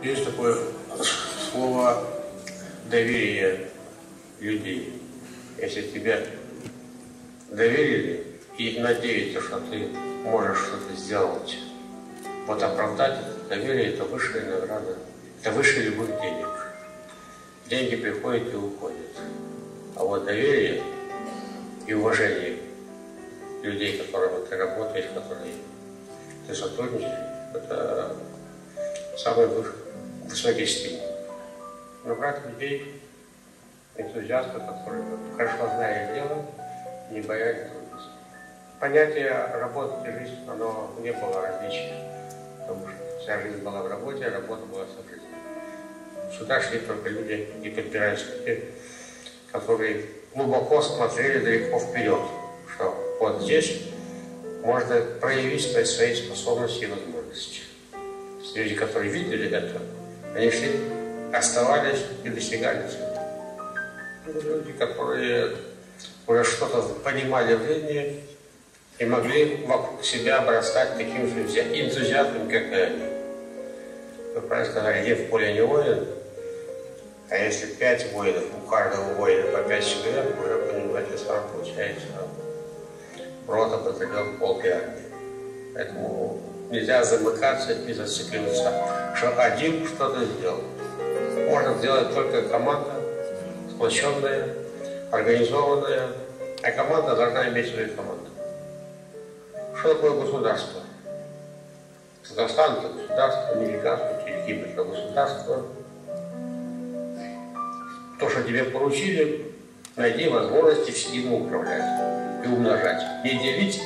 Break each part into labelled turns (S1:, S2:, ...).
S1: Есть такое слово доверие людей. Если тебе доверили и надеются, что ты можешь что-то сделать, вот оправдать это доверие — это высшая награда, это выше любых денег. Деньги приходят и уходят. А вот доверие и уважение людей, с которыми ты работаешь, с которыми ты сотрудничаешь, это самый высокий стимул. Набрать людей, энтузиастов, которые хорошо знают дело, не боятся трудностей. Понятие работы и жизнь, оно не было различия, потому что вся жизнь была в работе, а работа была вся жизнь. Сюда шли только люди и подбирались люди, которые глубоко смотрели далеко вперед, что вот здесь можно проявить свои способности и возможности. Люди, которые видели это, они шли, оставались и достигали цели. Люди, которые уже что-то понимали в жизни и могли вокруг себя обрастать таким же энтузиазмом, как и они. Вы правильно сказали, один в поле не воин, а если 5 воинов, у каждого воина по 5 человек, уже понимаете, сам получается рота, батальон, полк и армия. Поэтому нельзя замыкаться и зацикливаться, что один что-то сделал. Можно сделать только команда, сплоченная, организованная, а команда должна иметь свою команду. Что такое государство? Казахстан — это государство, американское, Киев — это государство. То, что тебе поручили, найди возможности им управлять и умножать. Не делить,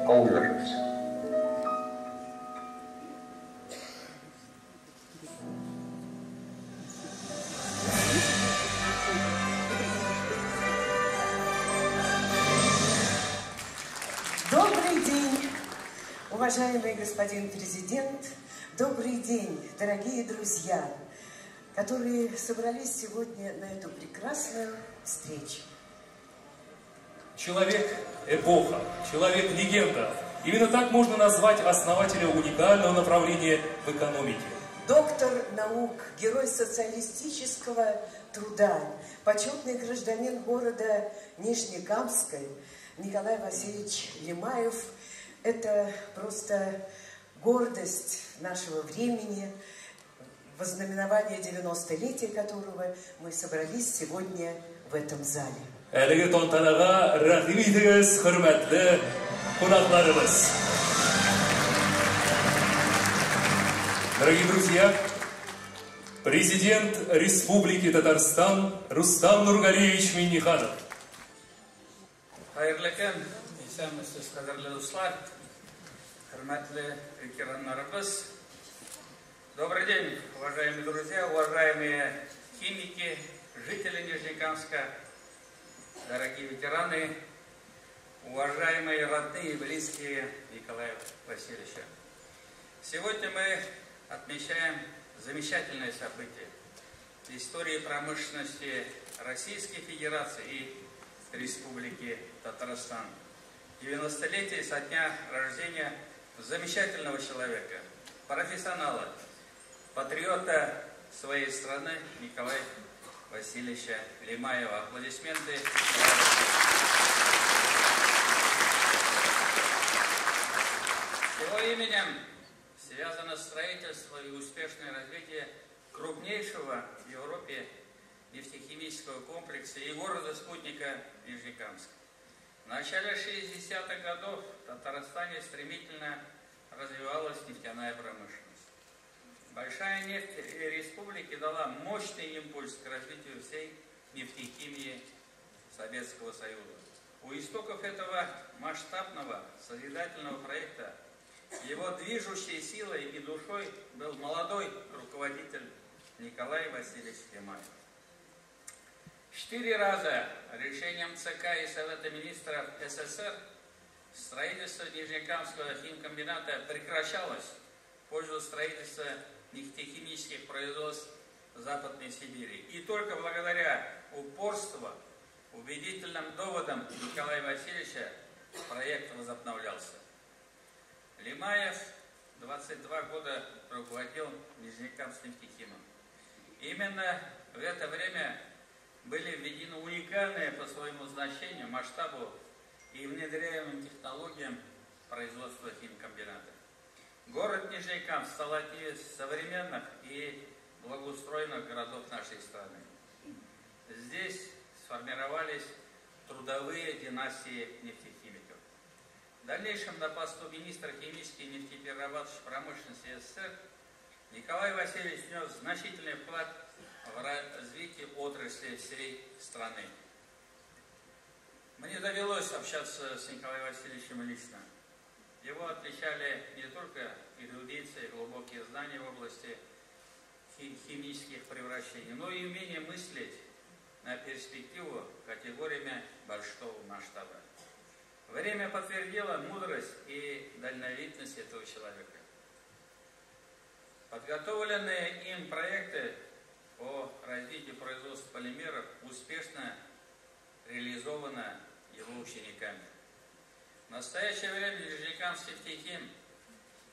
S1: а умножать.
S2: Добрый день, уважаемый господин президент. Добрый день, дорогие друзья, которые собрались сегодня на эту прекрасную встречу.
S3: Человек-эпоха, человек-легенда. Именно так можно назвать основателя уникального направления в экономике.
S2: Доктор наук, герой социалистического труда, почетный гражданин города Нижнекамской Николай Васильевич Лимаев – это просто гордость нашего времени, вознаменование 90-летия которого мы собрались сегодня в этом зале.
S3: Әлеге тантанага рәхим итегез, хөрмәтле кунакларыбыз. Дорогие друзья, президент Республики Татарстан Рустам Нургалиевич Минниханов.
S4: Хайырлы көн, исәнмесез, кадерле дуслар, хөрмәтле ветераннарыбыз. Добрый день, уважаемые друзья, уважаемые химики, жители Нижнекамска, дорогие ветераны, уважаемые родные и близкие Николая Васильевича. Сегодня мы отмечаем замечательное событие в истории промышленности Российской Федерации и Республики Татарстан. 90-летие со дня рождения замечательного человека, профессионала, патриота своей страны Николая Васильевича Лимаева. Аплодисменты. С его именем связано строительство и успешное развитие крупнейшего в Европе нефтехимического комплекса и города-спутника Нижнекамск. В начале 60-х годов в Татарстане стремительно развивалась нефтяная промышленность. Большая нефть республики дала мощный импульс к развитию всей нефтехимии Советского Союза. У истоков этого масштабного созидательного проекта его движущей силой и душой был молодой руководитель Николай Васильевич Лимаев. 4 раза решением ЦК и Совета Министров СССР строительство Нижнекамского химкомбината прекращалось в пользу строительства нефтехимических производств Западной Сибири. И только благодаря упорству, убедительным доводам Николая Васильевича проект возобновлялся. Лимаев 22 года руководил Нижнекамским нефтехимом. Именно в это время были введены уникальные по своему значению, масштабу и внедряемым технологиям производства химкомбината. Город Нижнекамск стал одним из современных и благоустроенных городов нашей страны. Здесь сформировались трудовые династии нефтехимиков. В дальнейшем на посту министра химической и нефтеперерабатывающей промышленности СССР Николай Васильевич внес значительный вклад в развитие отрасли всей страны. Мне довелось общаться с Николаем Васильевичем лично. Его отличали не только эрудиция и глубокие знания в области химических превращений, но и умение мыслить на перспективу категориями большого масштаба. Время подтвердило мудрость и дальновидность этого человека. Подготовленные им проекты по развитию производства полимеров успешно реализованы его учениками. В настоящее время Нижнекамский нефтехим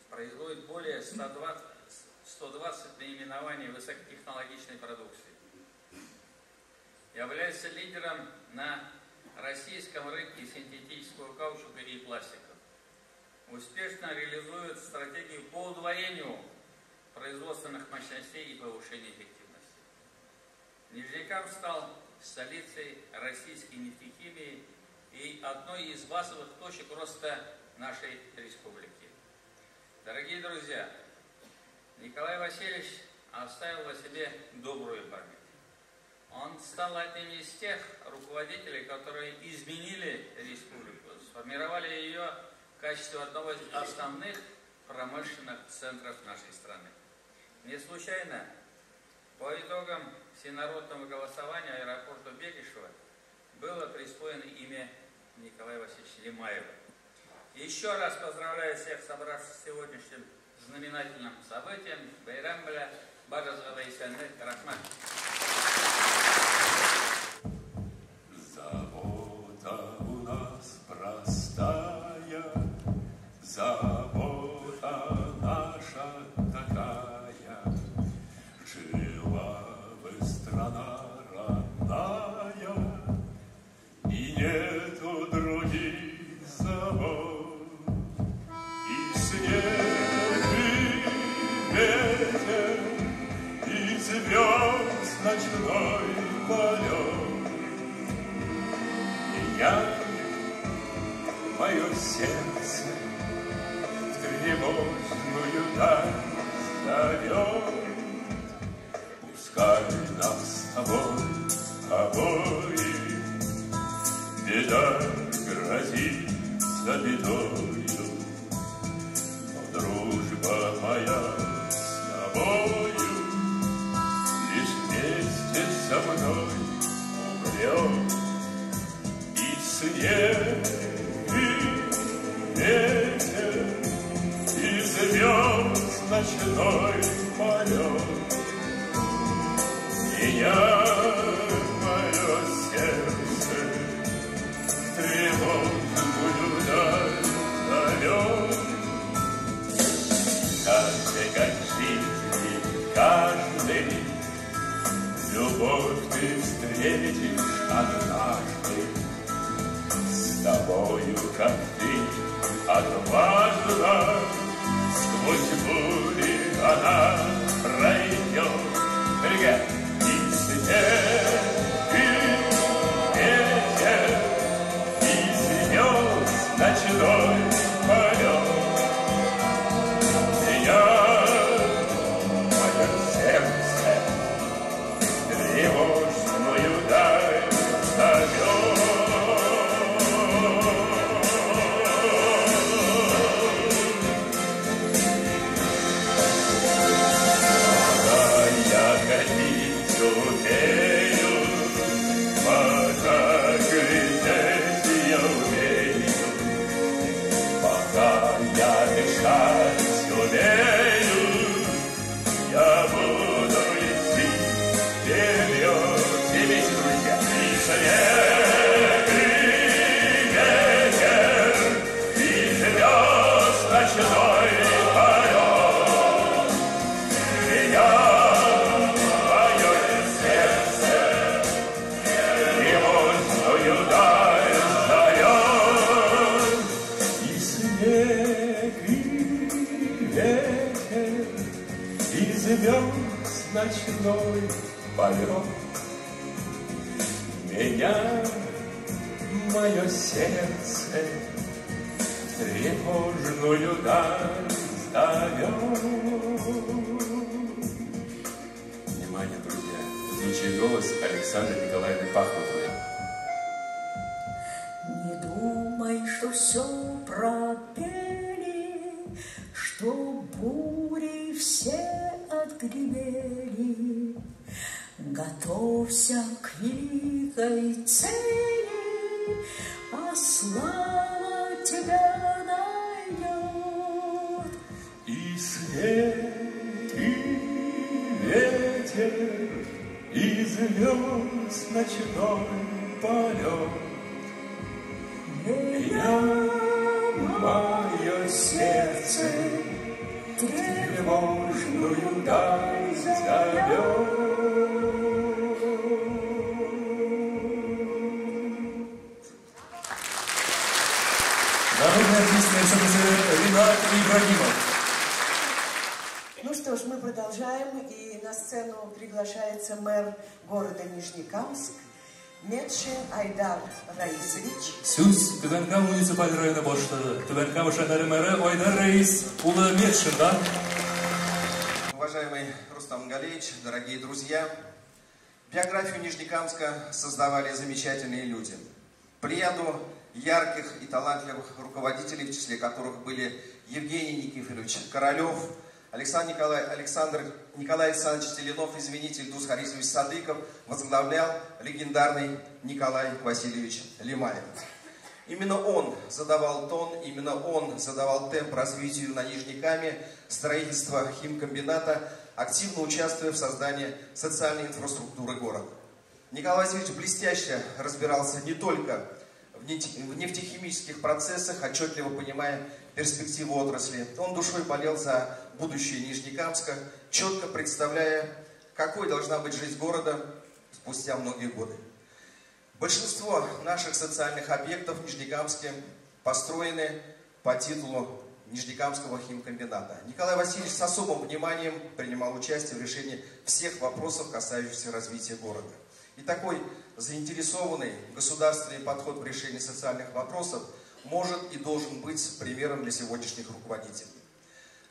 S4: производит более 120 наименований высокотехнологичной продукции. Является лидером на российском рынке синтетического каучука и пластика. Успешно реализует стратегию по удвоению производственных мощностей и повышению эффективности. Нижнекамск стал столицей российской нефтехимии и одной из базовых точек роста нашей республики. Дорогие друзья, Николай Васильевич оставил о себе добрую память. Он стал одним из тех руководителей, которые изменили республику, сформировали ее в качестве одного из основных промышленных центров нашей страны. Не случайно по итогам всенародного голосования аэропорту Бекишева было присвоено имя Николая Васильевича Лимаева. Еще раз поздравляю всех собравшихся с сегодняшним знаменательным событием. Байрам бля, бажазгала и сәнне, рахмат.
S5: Забота у нас простая, забота наша такая. Жила бы страна родная, и нету других забот. И снег, и ветер, и звезд ночной полет. Мое сердце в тревожную даль зовет. Пускай нас с тобой обоих беда грозит за бедою, но дружба моя с тобою лишь вместе со мной умрет. Снег и ветер, и звезд ночной полет. Меня мое сердце тревожную даль зовет. Каждый, как в жизни, каждый, любовь ты встретишь однажды. С тобою, как ты, отважно, сквозь бури она пройдет. Ребят, и снег, и ветер, и звезд ночной полет. Мое сердце тревожную даль зовет. и звезд ночной полет. Меня мое сердце в тревожную даль зовет. Внимание, друзья! Звучит голос Александры Николаевны Пахмутовой.
S6: Не думай, что все пропели, что бури все отгремели. Готовься к великой цели, а слава тебя найдет.
S5: И свет, и ветер, и звезд ночной полет. Меня мое сердце тревожную даль зовет.
S3: Народный артист Ринат Ибрагимов.
S2: Ну что ж, мы продолжаем, и на сцену приглашается мэр города Нижнекамск Медшин Айдар Раисович.
S3: Сүз Түбәнкам муниципаль районы башлыгы, Түбәнкам шәһәре мэры Айдар Раис улы Медшин, да?
S7: Уважаемый Рустам Галеевич, дорогие друзья, биографию Нижнекамска создавали замечательные люди. Плеяду ярких и талантливых руководителей, в числе которых были Евгений Никифорович Королев, Александр Николай Александрович Теленов, извините, Ильдус Харисович Садыков, возглавлял легендарный Николай Васильевич Лимаев. Именно он задавал тон, именно он задавал темп развитию на Нижней Каме, строительства химкомбината, активно участвуя в создании социальной инфраструктуры города. Николай Васильевич блестяще разбирался не только в нефтехимических процессах, отчетливо понимая перспективу отрасли. Он душой болел за будущее Нижнекамска, четко представляя, какой должна быть жизнь города спустя многие годы. Большинство наших социальных объектов в Нижнекамске построены по титулу Нижнекамского химкомбината. Николай Васильевич с особым вниманием принимал участие в решении всех вопросов, касающихся развития города. И такой заинтересованный государственный подход в решении социальных вопросов может и должен быть примером для сегодняшних руководителей.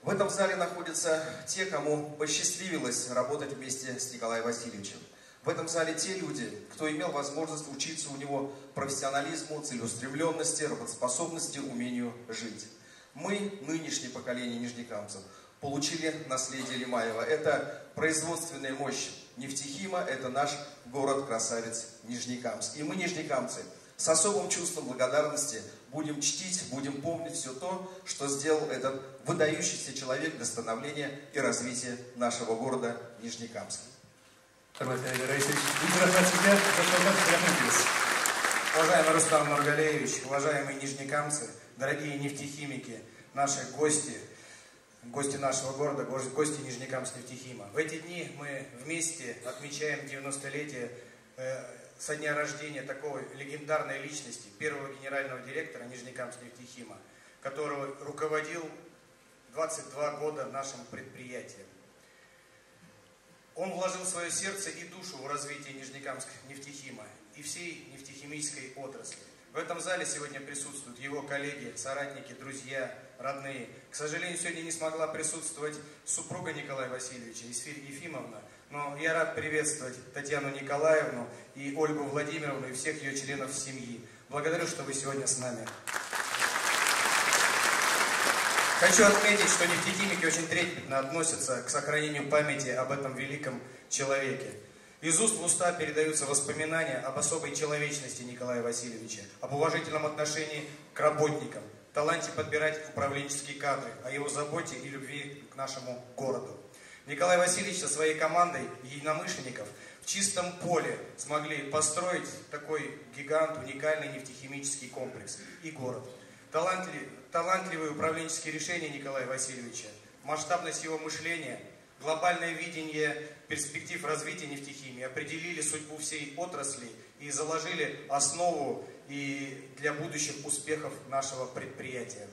S7: В этом зале находятся те, кому посчастливилось работать вместе с Николаем Васильевичем. В этом зале те люди, кто имел возможность учиться у него профессионализму, целеустремленности, работоспособности, умению жить. Мы, нынешнее поколение нижнекамцев, получили наследие Лимаева. Это производственная мощь нефтехима, это наш город-красавец Нижнекамск. И мы, нижнекамцы, с особым чувством благодарности будем чтить, будем помнить все то, что сделал этот выдающийся человек для становления и развития нашего города Нижнекамска.
S8: Уважаемый Рустам Нургалеевич, уважаемые нижнекамцы, дорогие нефтехимики, наши гости нашего города, гости Нижнекамск нефтехима. В эти дни мы вместе отмечаем 90-летие со дня рождения такой легендарной личности, первого генерального директора Нижнекамск нефтехима, который руководил 22 года нашим предприятием. Он вложил свое сердце и душу в развитие Нижнекамск нефтехима и всей нефтехимической отрасли. В этом зале сегодня присутствуют его коллеги, соратники, друзья, родные. К сожалению, сегодня не смогла присутствовать супруга Николая Васильевича, Исфирь Ефимовна, но я рад приветствовать Татьяну Николаевну и Ольгу Владимировну и всех ее членов семьи. Благодарю, что вы сегодня с нами. Хочу отметить, что нефтехимики очень трепетно относятся к сохранению памяти об этом великом человеке. Из уст в уста передаются воспоминания об особой человечности Николая Васильевича, об уважительном отношении к работникам, таланте подбирать управленческие кадры, о его заботе и любви к нашему городу. Николай Васильевич со своей командой единомышленников в чистом поле смогли построить такой гигант, уникальный нефтехимический комплекс и город. Талантливые управленческие решения Николая Васильевича, масштабность его мышления, глобальное видение перспектив развития нефтехимии определили судьбу всей отрасли и заложили основу и для будущих успехов нашего предприятия.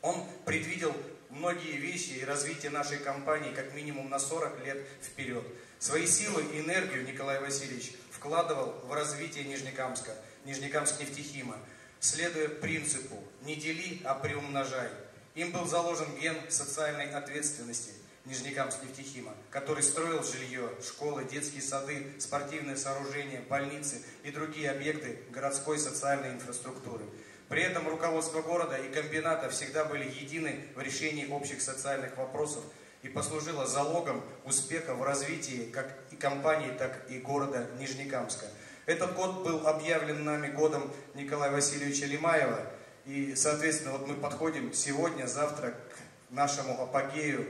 S8: Он предвидел многие вещи и развитие нашей компании как минимум на 40 лет вперед. Свои силы и энергию Николай Васильевич вкладывал в развитие Нижнекамска, Нижнекамск-Нефтехима, следуя принципу «не дели, а приумножай». Им был заложен ген социальной ответственности Нижнекамск-Нефтехима, который строил жилье, школы, детские сады, спортивные сооружения, больницы и другие объекты городской социальной инфраструктуры. При этом руководство города и комбината всегда были едины в решении общих социальных вопросов и послужило залогом успеха в развитии как и компании, так и города Нижнекамска. Этот год был объявлен нами годом Николая Васильевича Лимаева, и, соответственно, вот мы подходим сегодня, завтра к нашему апогею.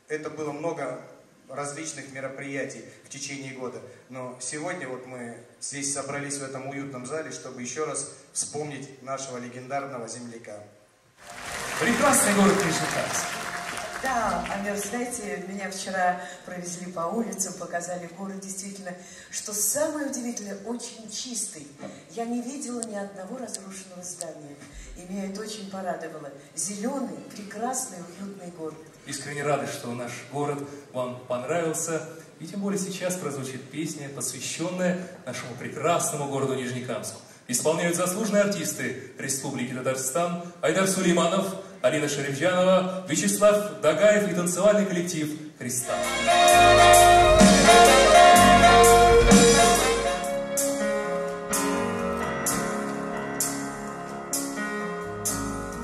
S8: Это было много различных мероприятий в течение года, но сегодня вот мы здесь собрались в этом уютном зале, чтобы еще раз вспомнить нашего легендарного земляка.
S3: Прекрасный город Нижнекамск.
S2: Да, Амир, знаете, меня вчера провезли по улицам, показали город, действительно, что самое удивительное, очень чистый. Я не видела ни одного разрушенного здания, и меня это очень порадовало. Зеленый, прекрасный, уютный город.
S3: Искренне рады, что наш город вам понравился, и тем более сейчас прозвучит песня, посвященная нашему прекрасному городу Нижнекамску. Исполняют заслуженные артисты Республики Татарстан Айдар Сулейманов, Алина Шарифджанова, Вячеслав Дагаев и танцевальный коллектив «Христа».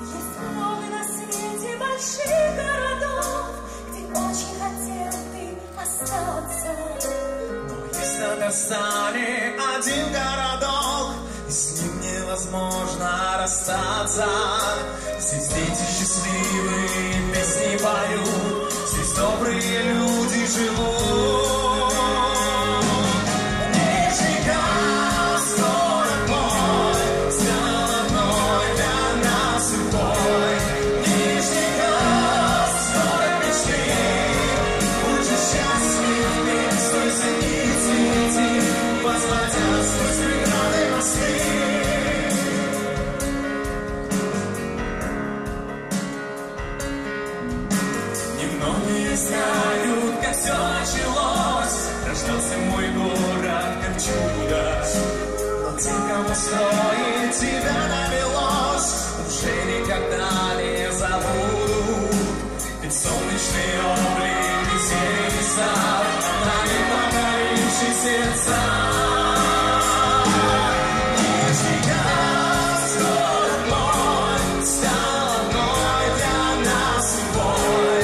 S6: Есть много на свете больших городов, где очень хотел ты остаться.
S5: Но есть в Татарстане один городок, и с ним невозможно расстаться. Здесь дети счастливые песни поют, здесь добрые люди живут. Нижнекамск, город мой, стал одной для нас судьбой. Нижнекамск, город мечты, будь же счастлив, мир свой цените, возводя сквозь преграды мосты. Знают, как все началось, рождался мой город, как чудо. Но те, кому строить тебя навелось, уже никогда не забудут. Ведь солнечный облик весенний сад дарит покорившие сердца. Нижнекамск, город мой, стал одной для нас судьбой.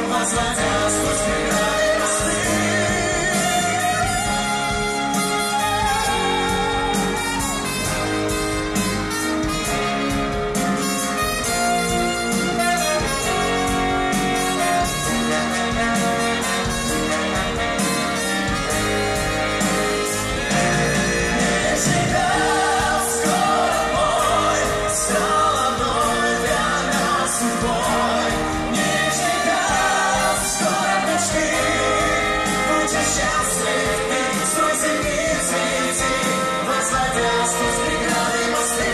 S5: Возводя сквозь преграды мосты. Нижнекамск, город мой, стал одной для нас судьбой. Нижнекамск, город мечты, будь счастлив, ты свой зенит свети, возводя сквозь преграды мосты.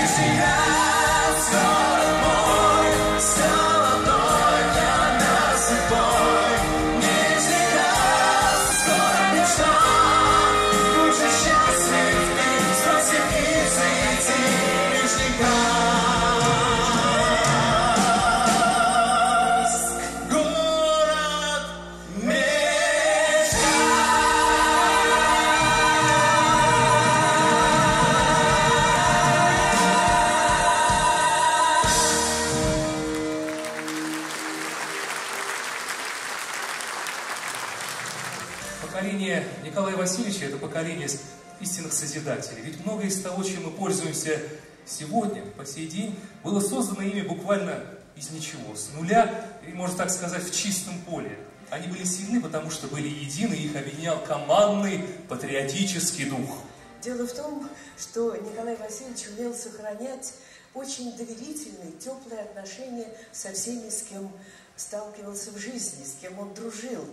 S5: Нижнекамск, город мой, стал одной для нас судьбой. Нижнекамск, город мечта, будь счастлив, ты свой зенит свети. Нижнекамск.
S3: Поколение Николая Васильевича – это поколение истинных созидателей. Ведь многое из того, чем мы пользуемся сегодня, по сей день, было создано ими буквально из ничего, с нуля, и, можно так сказать, в чистом поле. Они были сильны, потому что были едины, их объединял командный патриотический дух.
S2: Дело в том, что Николай Васильевич умел сохранять очень доверительные, теплые отношения со всеми, с кем сталкивался в жизни, с кем он дружил.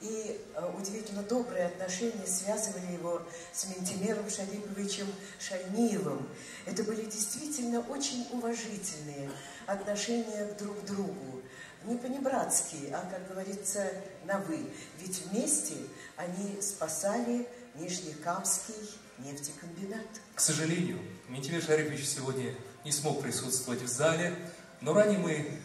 S2: И удивительно добрые отношения связывали его с Минтимером Шариповичем Шальниевым. Это были действительно очень уважительные отношения друг к другу. Не по-небратски, а, как говорится, на «вы». Ведь вместе они спасали Нижнекамский нефтекомбинат.
S3: К сожалению, Минтимер Шарипович сегодня не смог присутствовать в зале, но ранее мы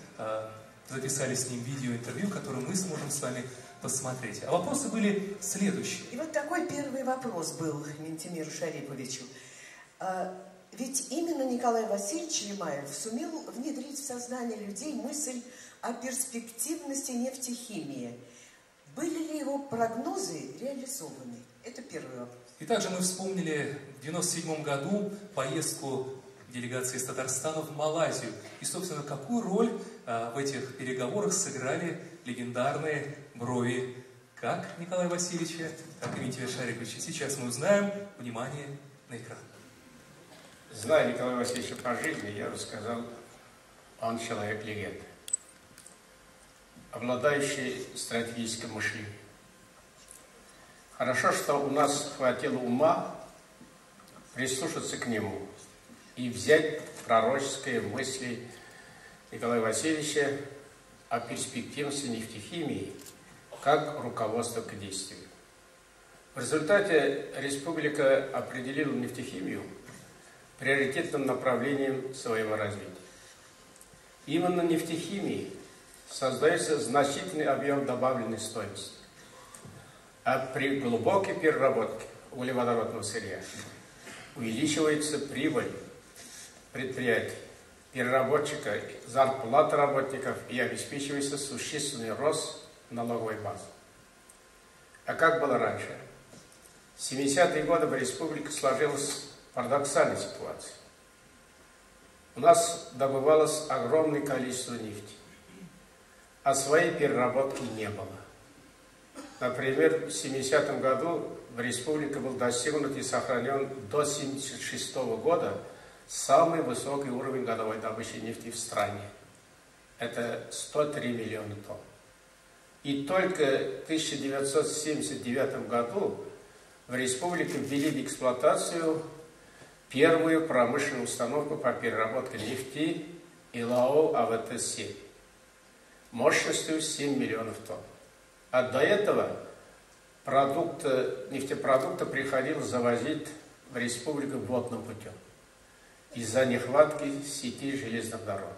S3: записали с ним видеоинтервью, которое мы сможем с вами посмотреть. А вопросы были следующие.
S2: И вот такой первый вопрос был Минтимеру Шариповичу. Ведь именно Николай Васильевич Лимаев сумел внедрить в сознание людей мысль о перспективности нефтехимии. Были ли его прогнозы реализованы? Это первый вопрос.
S3: И также мы вспомнили в 1997 году поездку делегации из Татарстана в Малайзию. И, собственно, какую роль в этих переговорах сыграли легендарные брови как Николая Васильевича, так и Минтимера Шариповича. Сейчас мы узнаем. Внимание на экран.
S1: Зная Николая Васильевича по жизни, я бы сказал, он человек-легенда, обладающий стратегическим мышлением. Хорошо, что у нас хватило ума прислушаться к нему и взять пророческие мысли Николая Васильевича о перспективности нефтехимии как руководство к действию. В результате республика определила нефтехимию приоритетным направлением своего развития. Именно нефтехимией создается значительный объем добавленной стоимости. А при глубокой переработке углеводородного сырья увеличивается прибыль предприятий, переработчика, зарплата работников и обеспечивается существенный рост налоговой базы. А как было раньше? В 70-е годы в республике сложилась парадоксальная ситуация. У нас добывалось огромное количество нефти, а своей переработки не было. Например, в 70-м году в республике был достигнут и сохранен до 1976 года самый высокий уровень годовой добычи нефти в стране. Это 103 миллиона тонн. И только в 1979 году в республике ввели в эксплуатацию первую промышленную установку по переработке нефти ИЛАО АВТ-7 мощностью 7 миллионов тонн. А до этого нефтепродукты приходилось завозить в республику водным путем из-за нехватки сети железных дорог.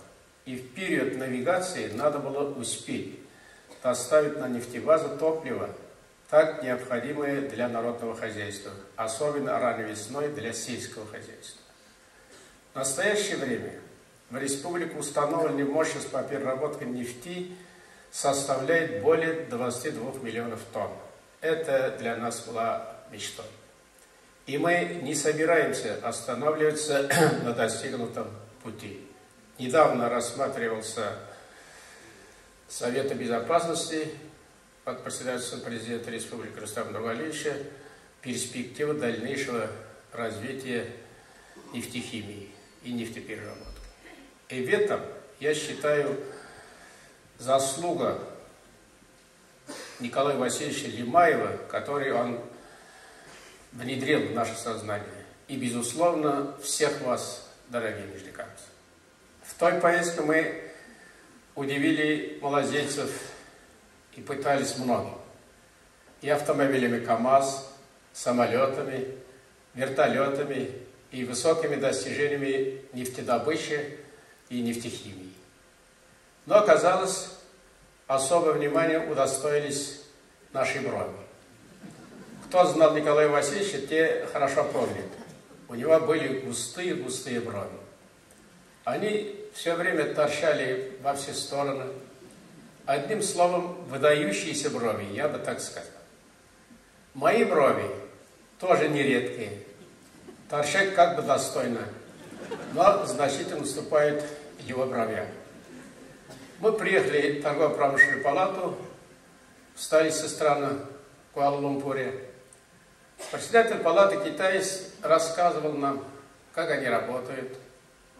S1: И в период навигации надо было успеть доставить на нефтебазу топливо, так необходимое для народного хозяйства, особенно ранней весной для сельского хозяйства. В настоящее время в республике установленная мощность по переработке нефти составляет более 22 миллионов тонн. Это для нас была мечтой. И мы не собираемся останавливаться на достигнутом пути. Недавно рассматривался Совета Безопасности под председательством президента Республики Рустама Нургалиевича перспективы дальнейшего развития нефтехимии и нефтепереработки. И в этом, я считаю, заслуга Николая Васильевича Лимаева, который он внедрил в наше сознание. И, безусловно, всех вас, дорогие нижнекамцы. В той поездке мы удивили малазийцев и пытались многим. И автомобилями КАМАЗ, самолетами, вертолетами и высокими достижениями нефтедобычи и нефтехимии. Но оказалось, особое внимание удостоились нашей брови. Кто знал Николая Васильевича, те хорошо помнят. У него были густые брови. Они все время торчали во все стороны. Одним словом, выдающиеся брови, я бы так сказал. Мои брови тоже нередкие. Торчат как бы достойно, но значительно уступают его бровям. Мы приехали в торгово-промышленную палату, в столице страны Куала-Лумпуре. Председатель палаты китаец рассказывал нам, как они работают.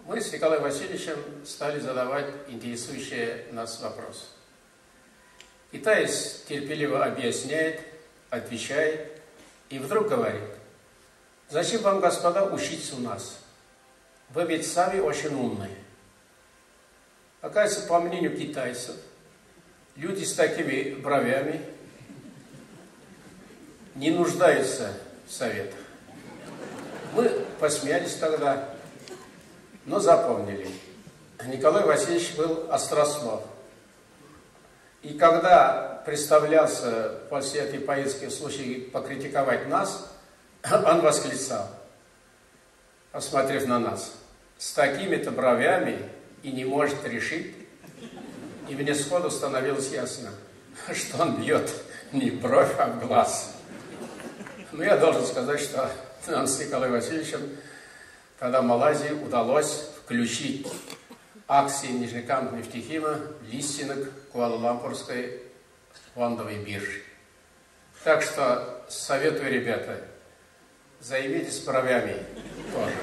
S1: Мы с Николаем Васильевичем стали задавать интересующие нас вопросы.
S9: И Таис терпеливо объясняет, отвечает, и вдруг говорит: зачем вам, господа, учиться у нас? Вы ведь сами очень умные. Оказывается, по мнению китайцев, люди с такими бровями не нуждаются в советах. Мы посмеялись тогда, но запомнили. Николай Васильевич был острослов. И когда представлялся после этой поездки случай покритиковать нас, он восклицал, посмотрев на нас: с такими-то бровями и не может решить. И мне сходу становилось ясно, что он бьет не в бровь, а в глаз. Но я должен сказать, что нам с Николаем Васильевичем тогда в Малайзии удалось включить акции Нижнекамск-Нефтехима в листинг Куала-Лумпурской фондовой биржи. Так что советую, ребята, займитесь бровями тоже.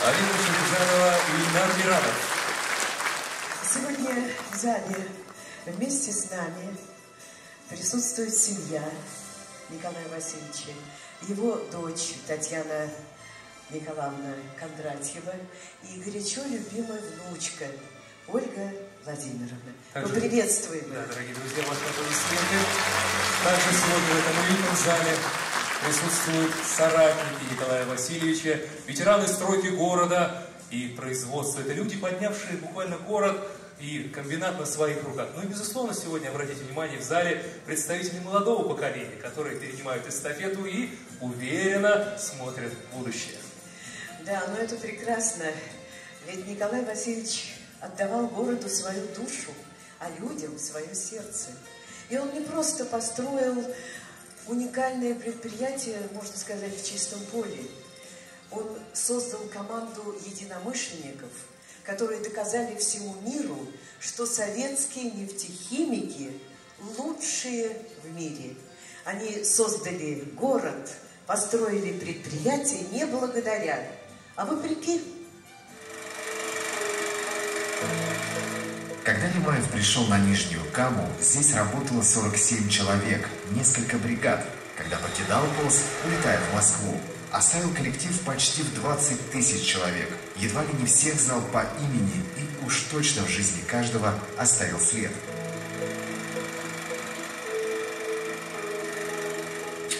S3: Алина Шахзанова и Ильнар Миранов.
S2: Сегодня в зале вместе с нами присутствует семья Николая Васильевича, его дочь Татьяна Николаевна Кондратьева и горячо любимая внучка Ольга Владимировна. Мы приветствуем их.
S3: Да, дорогие друзья, ваши аплодисменты. Также сегодня в этом уютном зале присутствуют соратники Николая Васильевича, ветераны стройки города и производства. Это люди, поднявшие буквально город и комбинат на своих руках. Ну и, безусловно, сегодня, обратите внимание, в зале представители молодого поколения, которые перенимают эстафету и уверенно смотрят в будущее.
S2: Да, но это прекрасно. Ведь Николай Васильевич отдавал городу свою душу, а людям свое сердце. И он не просто построил уникальное предприятие, можно сказать, в чистом поле. Он создал команду единомышленников, которые доказали всему миру, что советские нефтехимики лучшие в мире. Они создали город, построили предприятие не благодаря, а вопреки.
S10: Когда Лимаев пришел на Нижнюю Каму, здесь работало 47 человек, несколько бригад. Когда покидал пост, улетая в Москву, оставил коллектив почти в 20 тысяч человек. Едва ли не всех знал по имени и уж точно в жизни каждого оставил след.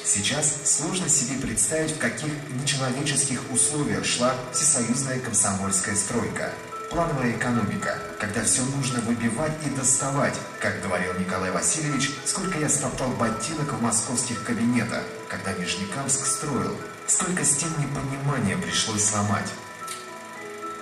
S10: Сейчас сложно себе представить, в каких нечеловеческих условиях шла всесоюзная комсомольская стройка. Плановая экономика, когда все нужно выбивать и доставать, как говорил Николай Васильевич, сколько я стоптал ботинок в московских кабинетах, когда Нижнекамск строил, сколько стен непонимания пришлось сломать.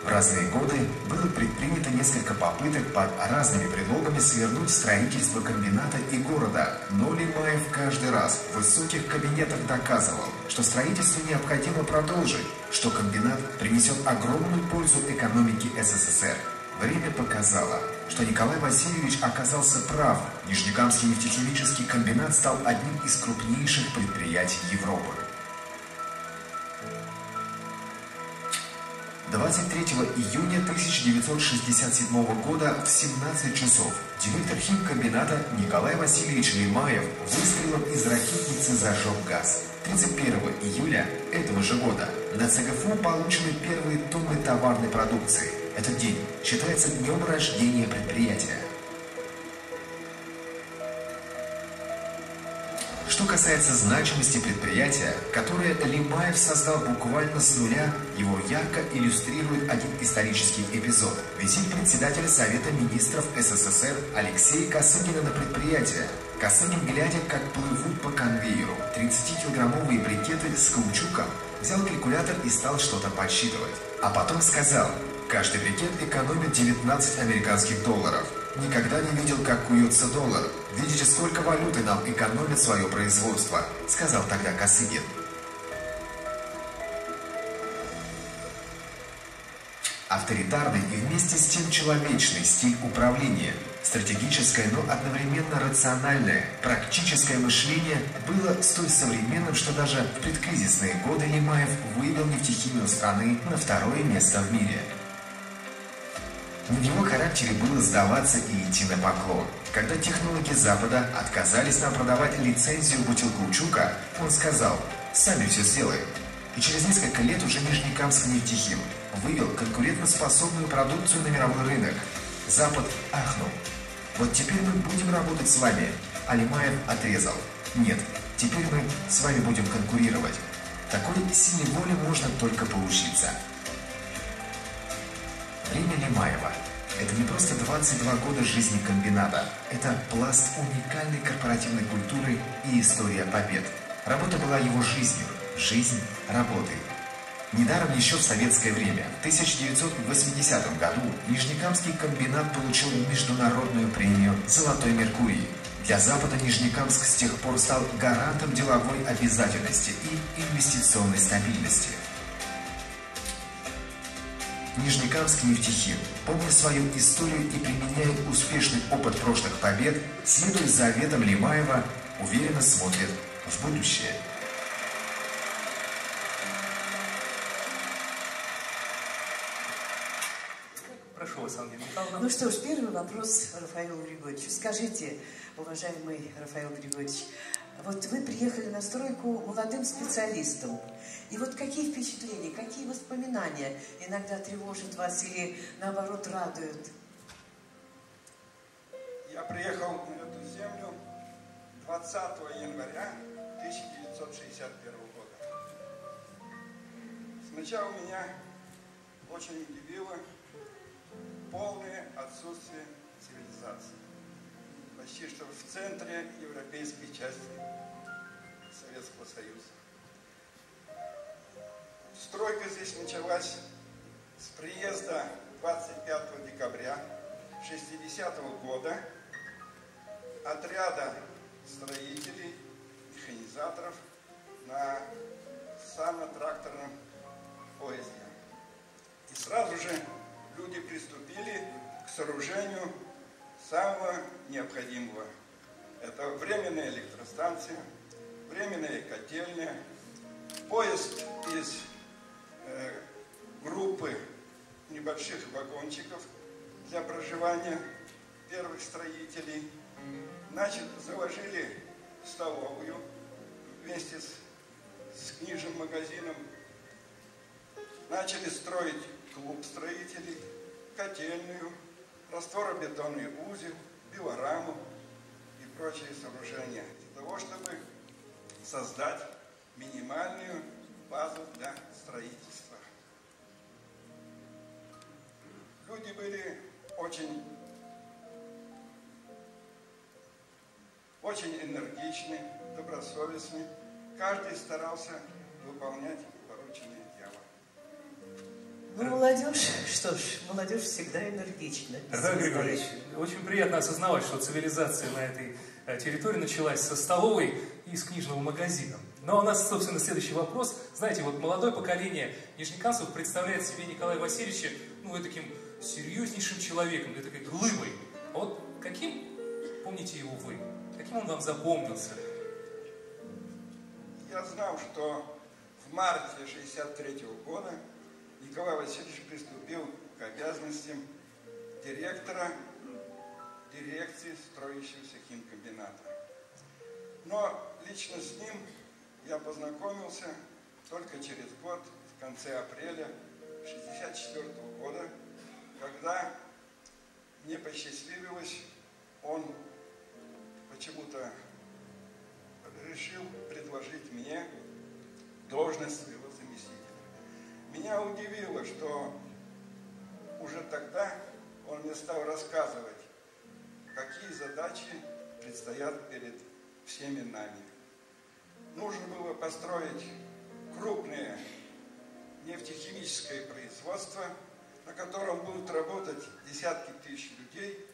S10: В разные годы было предпринято несколько попыток под разными предлогами свернуть строительство комбината и города, но Лимаев каждый раз в высоких кабинетах доказывал, что строительство необходимо продолжить, что комбинат принесет огромную пользу экономике СССР. Время показало, что Николай Васильевич оказался прав. Нижнекамский нефтехимический комбинат стал одним из крупнейших предприятий Европы. 23 июня 1967 года в 17 часов директор химкомбината Николай Васильевич Лимаев выстрелом из ракетницы зажег газ. 31 июля этого же года на ЦГФУ получены первые тонны товарной продукции. Этот день считается днем рождения предприятия. Что касается значимости предприятия, которое Лимаев создал буквально с нуля, его ярко иллюстрирует один исторический эпизод. Визит председателя Совета министров СССР Алексея Косыгина на предприятие. Косыгин, глядя, как плывут по конвейеру 30-килограммовые брикеты с каучуком, взял калькулятор и стал что-то подсчитывать. А потом сказал: каждый брикет экономит 19 американских долларов. Никогда не видел, как куется доллар. Видите, сколько валюты нам экономит свое производство, сказал тогда Косыгин. Авторитарный и вместе с тем человечный стиль управления, стратегическое, но одновременно рациональное, практическое мышление было столь современным, что даже в предкризисные годы Лимаев вывел нефтехимию страны на второе место в мире. Не в его характере было сдаваться и идти на поклон. Когда технологи Запада отказались нам продавать лицензию бутилкаучука, он сказал: сами все сделаем. И через несколько лет уже Нижнекамск нефтехим вывел конкурентоспособную продукцию на мировой рынок. Запад ахнул. Вот теперь мы будем работать с вами. А Лимаев отрезал: нет, теперь мы с вами будем конкурировать. Такой силе воли можно только поучиться. Время Лимаева – это не просто 22 года жизни комбината. Это пласт уникальной корпоративной культуры и история побед. Работа была его жизнью, жизнь – работой. Недаром еще в советское время, в 1980 году, Нижнекамский комбинат получил международную премию «Золотой Меркурий». Для Запада Нижнекамск с тех пор стал гарантом деловой обязательности и инвестиционной стабильности. Нижнекамск нефтехим, помня свою историю и применяя успешный опыт прошлых побед, следуя заветам Лимаева, уверенно смотрит в будущее.
S3: Прошу вас, Ангелина Михайловна.
S2: Ну что ж, первый вопрос Рафаэлу Григорьевичу. Скажите, уважаемый Рафаэл Григорьевич, вот вы приехали на стройку молодым специалистом. И вот какие впечатления, какие воспоминания иногда тревожат вас или, наоборот, радуют?
S11: Я приехал на эту землю 20 января 1961 года. Сначала меня очень удивило полное отсутствие цивилизации. Почти что в центре европейской части Советского Союза. Стройка здесь началась с приезда 25 декабря 1960 года отряда строителей, механизаторов на санно-тракторном поезде. И сразу же люди приступили к сооружению самого необходимого. Это временная электростанция, временная котельная, поезд из группы небольших вагончиков для проживания первых строителей. Значит, заложили столовую вместе с книжным магазином. Начали строить клуб строителей, котельную, растворобетонный узел, биораму и прочие сооружения для того, чтобы создать минимальную базу для строительства. Люди были очень энергичны, добросовестны. Каждый старался выполнять порученное дело.
S2: Ну, молодежь, что ж, молодежь всегда энергична.
S3: Рафаэль Григорьевич, очень приятно осознавать, что цивилизация на этой территории началась со столовой и с книжного магазина. Но у нас, собственно, следующий вопрос. Знаете, вот молодое поколение нижнекамцев представляет себе Николая Васильевича, ну, таким серьезнейшим человеком, такой глыбой. А вот каким помните его вы? Каким он вам запомнился?
S11: Я знал, что в марте 1963 года Николай Васильевич приступил к обязанностям директора дирекции строящегося химкомбината. Но лично с ним я познакомился только через год, в конце апреля 1964 года, когда мне посчастливилось, он почему-то решил предложить мне должность своего заместителя. Меня удивило, что уже тогда он мне стал рассказывать, какие задачи предстоят перед всеми нами. Нужно было построить крупное нефтехимическое производство, на котором будут работать десятки тысяч людей,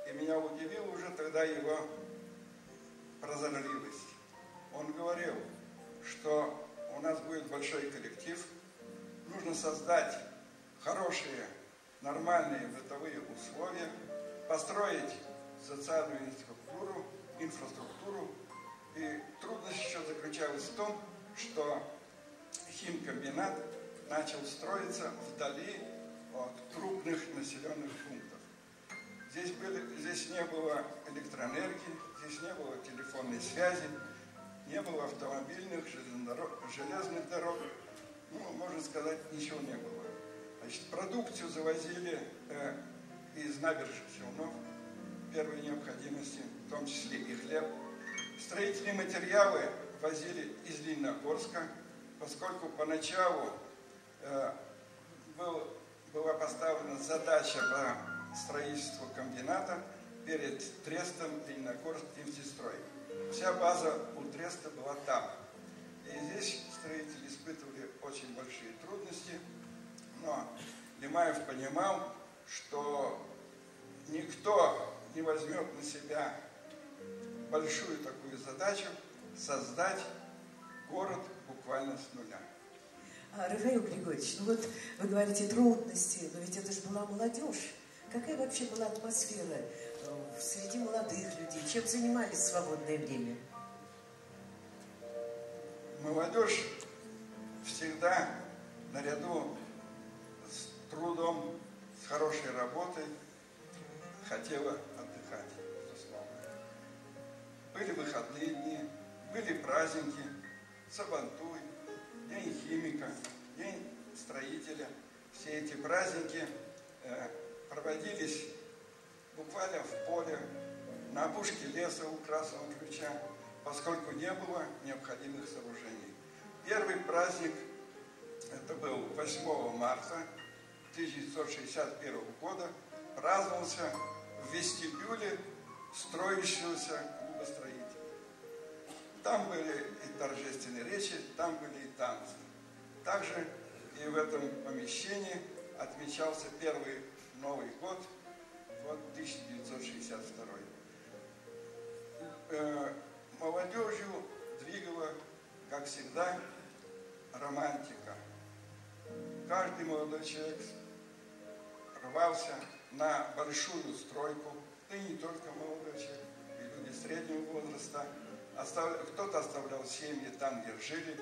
S11: и меня удивила уже тогда его прозорливость. Он говорил, что у нас будет большой коллектив, нужно создать хорошие, нормальные бытовые условия, построить социальную инфраструктуру. И трудность еще заключалась в том, что химкомбинат начал строиться вдали от крупных населенных пунктов. Здесь не было электроэнергии, здесь не было телефонной связи, не было автомобильных, железных дорог, ну, можно сказать, ничего не было. Значит, продукцию завозили из набережных Челнов, первой необходимости, в том числе и хлеб. Строительные материалы возили из Лениногорска, поскольку поначалу была поставлена задача по строительству комбината перед Трестом Лениногорск нефтестрой. Вся база у Треста была там. И здесь строители испытывали очень большие трудности, но Лемаев понимал, что никто не возьмет на себя большую такую задачу создать город буквально с нуля.
S2: Рафаэл Григорьевич, ну вот вы говорите трудности, но ведь это же была молодежь. Какая вообще была атмосфера среди молодых людей? Чем занимались в свободное время?
S11: Молодежь всегда наряду с трудом, с хорошей работой праздники, Сабантуй, День химика, День строителя. Все эти праздники проводились буквально в поле, на опушке леса у Красного Ключа, поскольку не было необходимых сооружений. Первый праздник, это был 8 марта 1961 года, праздновался в вестибюле строящегося клуба строителей. Там были и торжественные речи, там были и танцы. Также и в этом помещении отмечался первый Новый год, год 1962. Молодежью двигала, как всегда, романтика. Каждый молодой человек рвался на большую стройку, да и не только молодой человек, и люди среднего возраста. Кто-то оставлял семьи там, где жили,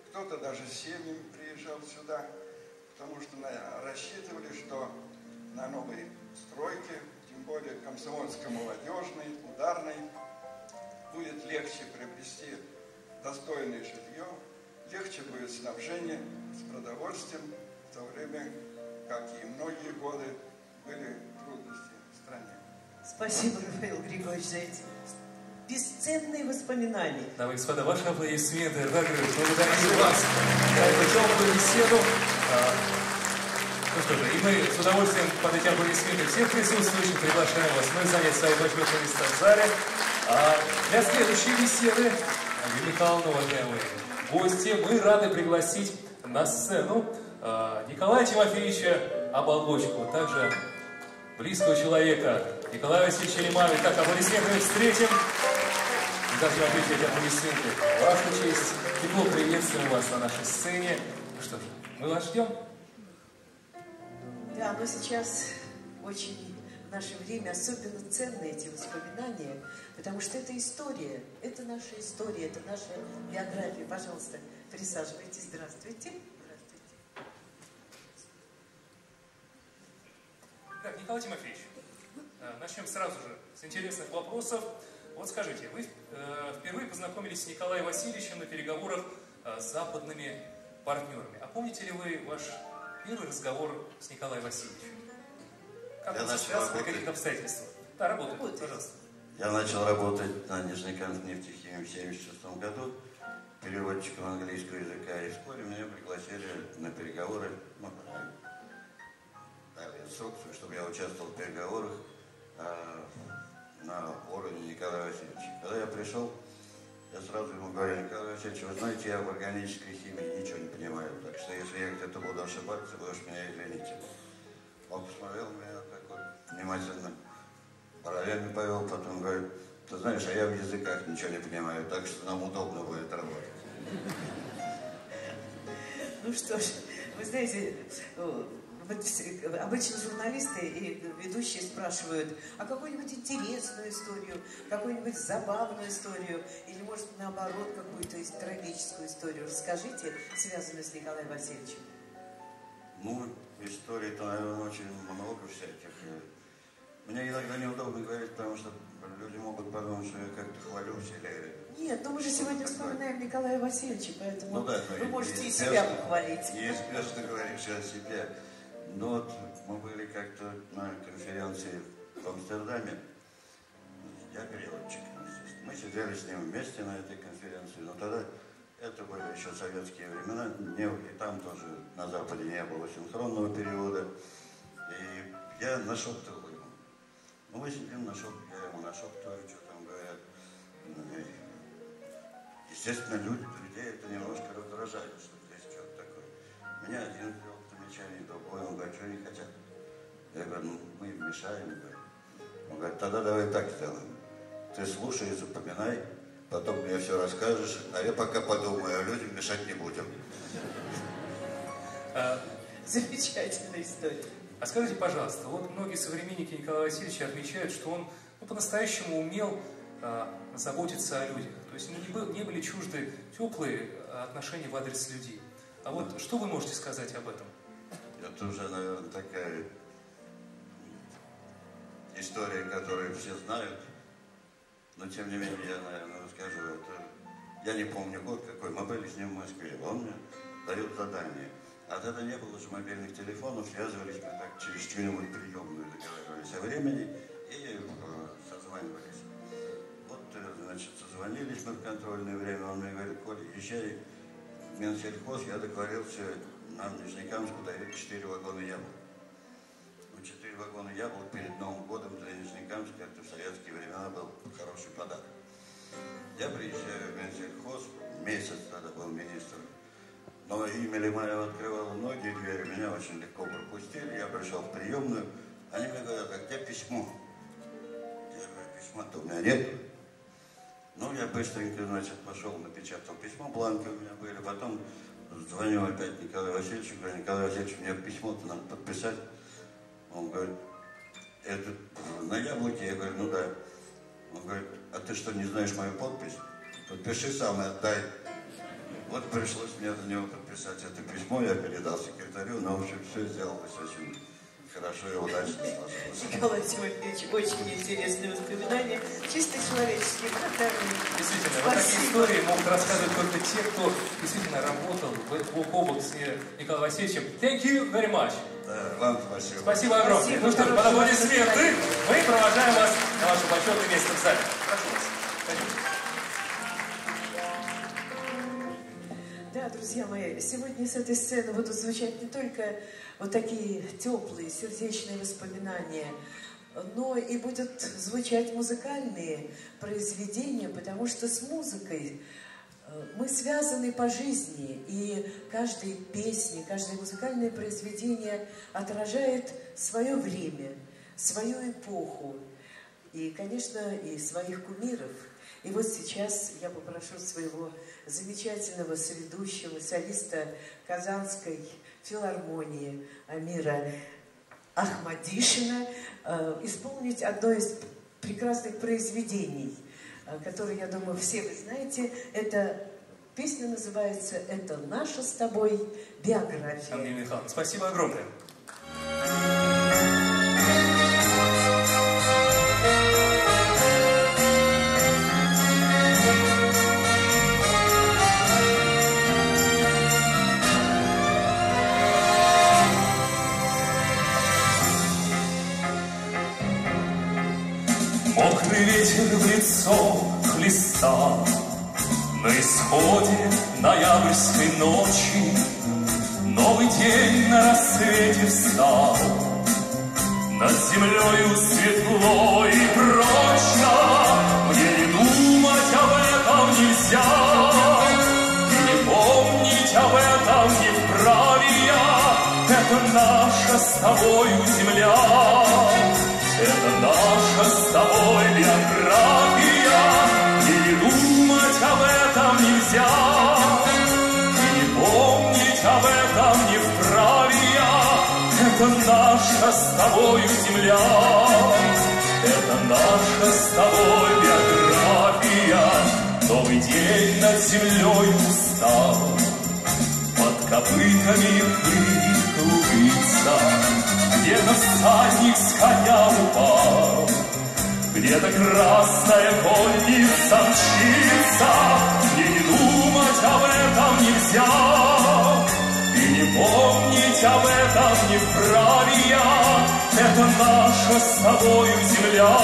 S11: кто-то даже с семьями приезжал сюда, потому что рассчитывали, что на новой стройке, тем более комсомольско-молодежной, ударной, будет легче приобрести достойное жилье, легче будет снабжение с продовольствием, в то время, как и многие годы, были трудности в стране.
S2: Спасибо, Рафаэль Григорьевич, за эти бесценные воспоминания.
S3: Дамы и господа, ваши аплодисменты. Благодарю вас за эту теплую беседу. Ну что же, и мы с удовольствием под эти аплодисменты всех присутствующих приглашаем вас вновь занять свои почетные места в зале. Для следующей беседы, Юлия Михайловна, уважаемые гости, мы рады пригласить на сцену Николая Тимофеевича Оболочку, также близкого человека Николая Васильевича Лемана. Итак, аплодисменты встретим. И должны ответить эти аплодисменты в вашу честь. Тепло приветствуем вас на нашей сцене. Ну что ж, мы вас ждем.
S2: Да, но сейчас очень в наше время особенно ценны эти воспоминания, потому что это история, это наша история, это наша биография. Пожалуйста, присаживайтесь. Здравствуйте.
S3: Так, Николай Тимофеевич, начнем сразу же с интересных вопросов. Вот скажите, вы впервые познакомились с Николаем Васильевичем на переговорах с западными партнерами. А помните ли вы ваш первый разговор с Николаем Васильевичем? Как он состоялся, при каких обстоятельствах? Да, работает, пожалуйста.
S12: Я начал работать на Нижнекамской нефтехимии в 1976 году переводчиком английского языка, и вскоре меня пригласили на переговоры, дали инструкцию, чтобы я участвовал в переговорах на уровне Николая Васильевича. Когда я пришел, я сразу ему говорю: Николай Васильевич, вы знаете, я в органической химии ничего не понимаю, так что если я где-то буду ошибаться, вы уж меня извините. Он посмотрел на меня так вот внимательно, параллельно повел, потом говорит: ты знаешь, а я в языках ничего не понимаю, так что нам удобно будет работать.
S2: Ну что ж, вы знаете, обычно журналисты и ведущие спрашивают: а какую-нибудь интересную историю, какую-нибудь забавную историю, или, может, наоборот, какую-то трагическую историю расскажите, связанную с Николаем Васильевичем.
S12: Ну, историй-то, наверное, очень много всяких. Мне иногда неудобно говорить, потому что люди могут подумать, что я как-то хвалюсь или...
S2: Нет, но мы же сегодня вспоминаем Николая Васильевича, поэтому
S12: ну, да,
S2: вы можете и себя похвалить.
S12: Неизбежно говоришь о себе. Ну вот мы были как-то на конференции в Амстердаме. Я переводчик, естественно. Мы сидели с ним вместе на этой конференции, но тогда это были еще советские времена, и там тоже на Западе не было синхронного перевода. И я нашептывал ему. Ну, мы сидим, я ему нашептываю, что там говорят. Естественно, людей это немножко раздражает, что здесь что-то такое. Меня один сделал замечание, другой, он говорит: что они хотят. Я говорю: ну, мы им мешаем. Он говорит: тогда давай так сделаем. Ты слушай и запоминай, потом мне все расскажешь, а я пока подумаю, а людям мешать не будем.
S2: Замечательная история.
S3: А скажите, пожалуйста, вот многие современники Николая Васильевича отмечают, что он по-настоящему умел заботиться о людях. То есть не были чужды теплые отношения в адрес людей. А вот что вы можете сказать об этом?
S12: Это уже, наверное, такая история, которую все знают. Но, тем не менее, я, наверное, расскажу. Это я не помню год какой, мы были с ним в Москве, он мне дает задание. А тогда не было же мобильных телефонов, связывались мы так через чью-нибудь приемную, договаривались о времени и созванивались. Вот, значит, созвонились мы в контрольное время, он мне говорит: Коля, езжай в Минсельхоз, я договорился, нам в Нижнекамску дают 4 вагона яблок. 4 вагона яблок перед Новым годом для Нижнекамска, это в советские времена был хороший подарок. Я приезжаю в Минсельхоз, месяц тогда был министр, но имя Лимаева открывало многие двери, меня очень легко пропустили, я пришел в приемную, они мне говорят: а где письмо? Я говорю: письма-то у меня нет. Ну, я быстренько, значит, пошел, напечатал письмо, бланки у меня были, потом звоню опять Николаю Васильевичу, говорю: Николай Васильевич, мне письмо-то надо подписать. Он говорит: это на яблоке? Я говорю: ну да. Он говорит: а ты что, не знаешь мою подпись? Подпиши сам и отдай. Вот пришлось мне за него подписать это письмо, я передал секретарю, но в общем все сделалось очень хорошо и удачно сложилось.
S2: Николай Тимофеевич, очень интересные воспоминания, чисто человеческие, благодарны.
S3: Действительно, вот такие истории могут рассказывать только те, кто действительно работал бок о бок с Николаем Васильевичем. Thank you very much.
S12: Да, вам спасибо.
S3: Спасибо огромное.
S2: Спасибо,
S3: ну что ж, под аплодисменты мы провожаем вас на ваше почетное место в зале. Прошу вас.
S2: Да, друзья мои, сегодня с этой сцены будут звучать не только вот такие теплые, сердечные воспоминания, но и будут звучать музыкальные произведения, потому что с музыкой мы связаны по жизни, и каждая песня, каждое музыкальное произведение отражает свое время, свою эпоху, и, конечно, и своих кумиров. И вот сейчас я попрошу своего замечательного соведущего, солиста Казанской филармонии Амира Ахмадишина исполнить одно из прекрасных произведений, которое, я думаю, все вы знаете. Эта песня называется «Это наша с тобой биография».
S3: Ангелина Михайловна, спасибо огромное.
S13: Мокрый ветер в лицо хлестал на исходе ноябрьской ночи. Новый день на рассвете встал, над землею светло и прочно. Мне не думать об этом нельзя, и не помнить об этом не вправе я. Это наша с тобою земля, это наша с тобой биография, и не думать об этом нельзя, и не помнить об этом не вправе я. Это наша с тобою земля, это наша с тобой биография. Новый день над землей устал, под копытами пыль клубится. Где-то всадник с коня упал, где-то красная конница мчится. Мне не думать об этом нельзя, и не помнить об этом не вправе я. Это наша с тобою земля,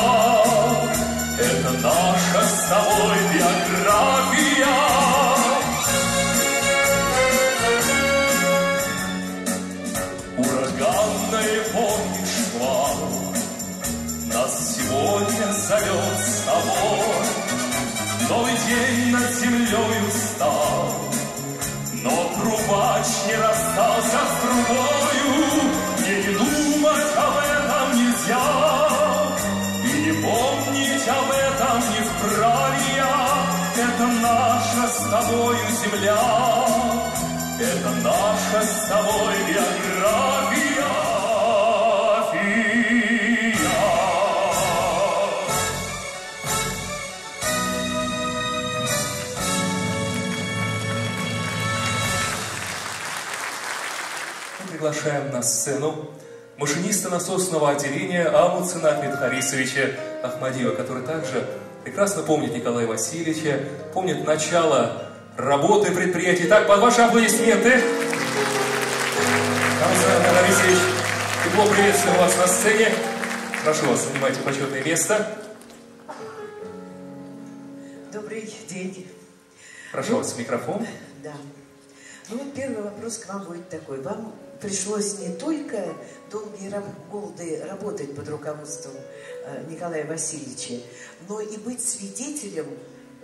S13: это наша с тобой биография. Ураганное помнишь шквал, нас сегодня зовет с тобой. Новый день над землей устал, но трубач не расстался с трубою. Мне не думать об этом нельзя, и не помнить об этом не вправе я. Это наша с тобою земля, это наша с тобой биография.
S3: Мы приглашаем на сцену машиниста насосного отделения Амуцина Ахмед Харисовича Ахмадиева, который также прекрасно помнит Николая Васильевича, помнит начало работы предприятия. Итак, под ваши аплодисменты. Николай Алексеевич, тепло приветствуем вас на сцене. Прошу вас, занимайте почетное место.
S2: Добрый день.
S3: Прошу вас, микрофон.
S2: Да. Ну вот первый вопрос к вам будет такой. Вам пришлось не только долгие годы работать под руководством Николая Васильевича, но и быть свидетелем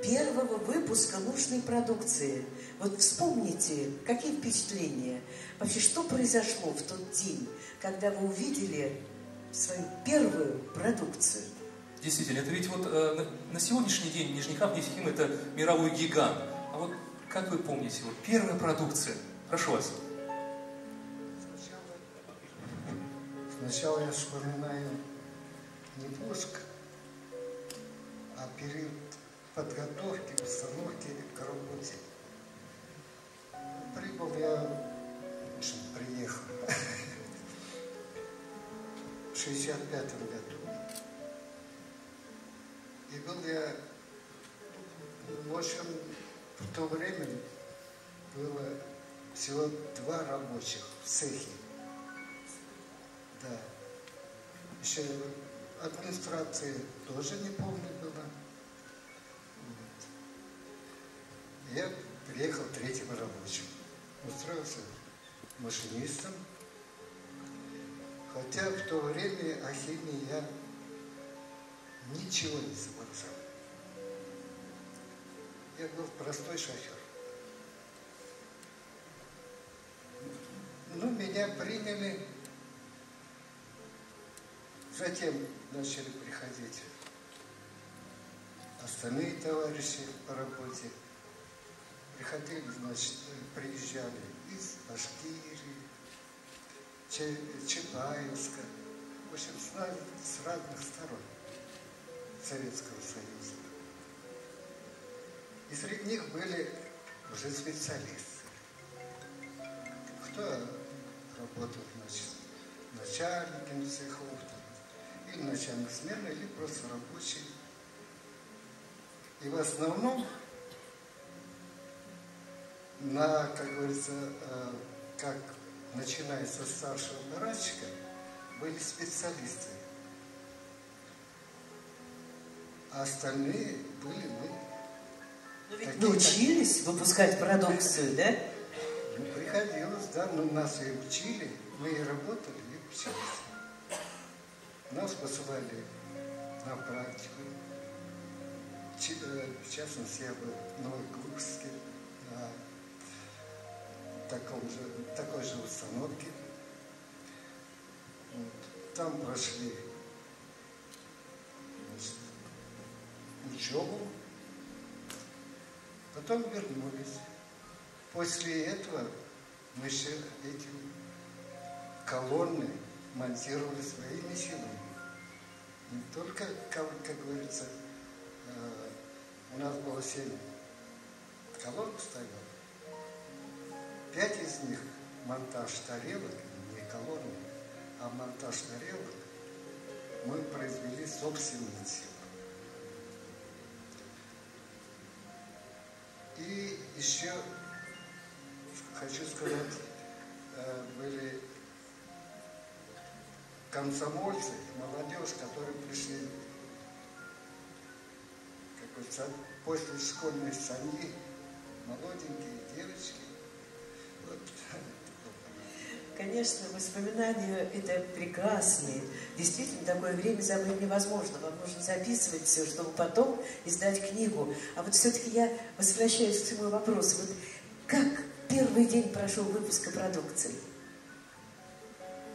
S2: первого выпуска нужной продукции. Вот вспомните, какие впечатления? Вообще, что произошло в тот день, когда вы увидели свою первую продукцию?
S3: Действительно, это ведь вот на сегодняшний день Нижнекамск нефтехим это мировой гигант. А вот как вы помните, вот первая продукция? Прошу вас.
S14: Сначала я вспоминаю не пуск, а период подготовки, установки к работе. Прибыл я, приехал в 65-м году. И был я, в общем, в то время было всего 2 рабочих в цехе. Да. Еще администрации тоже не помню было. Вот. Я приехал 3-м рабочим. Устроился машинистом. Хотя в то время о химии я ничего не соображал. Я был простой шофер. Ну, меня приняли. Затем начали приходить остальные товарищи по работе. Приходили, значит, приезжали из Башкирии, Чапаевска, в общем, с разных сторон Советского Союза. И среди них были уже специалисты. Кто работал, значит, начальниками цехов, или начальник смены, или просто рабочий. И в основном на, как говорится, как начиная со старшего аппаратчика, были специалисты. А остальные были мы.
S2: Но ведь научились выпускать продукцию, да?
S14: Ну, приходилось, да, но нас и учили, мы и работали, и учились. Нас посылали на практику. В частности, я был в Новокубске на такой же установке. Вот. Там прошли, значит, учебу, потом вернулись. После этого мы еще эти колонны монтировали своими силами. Не только, как говорится, у нас было 7 колонн стояло. 5 из них монтаж тарелок, не колонны, а монтаж тарелок мы произвели собственными силами. И еще хочу сказать, были комсомольцы, молодежь, которые пришли, как говорится, после школьной семьи, молоденькие девочки. Вот.
S2: Конечно, воспоминания это прекрасные. Действительно, такое время забыть невозможно. Вам нужно записывать все, чтобы потом издать книгу. А вот все-таки я возвращаюсь к своему вопросу. Вот как первый день прошел выпуска продукции?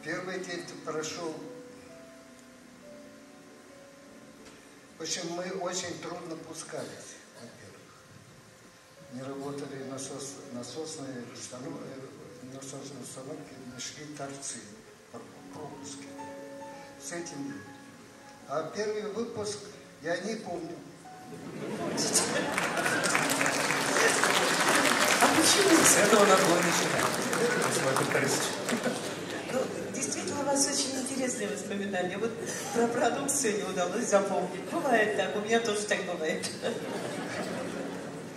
S14: Первый день прошел. В общем, мы очень трудно пускались, во-первых. Не работали насосные установки, не шли торцы, пропуски. С этим. А первый выпуск я не помню.
S2: А почему?
S3: С этого надо было начинать.
S2: Ну, действительно, у вас очень интересная чудесные воспоминания. Вот про продукцию не удалось запомнить. Бывает так, у меня тоже так бывает.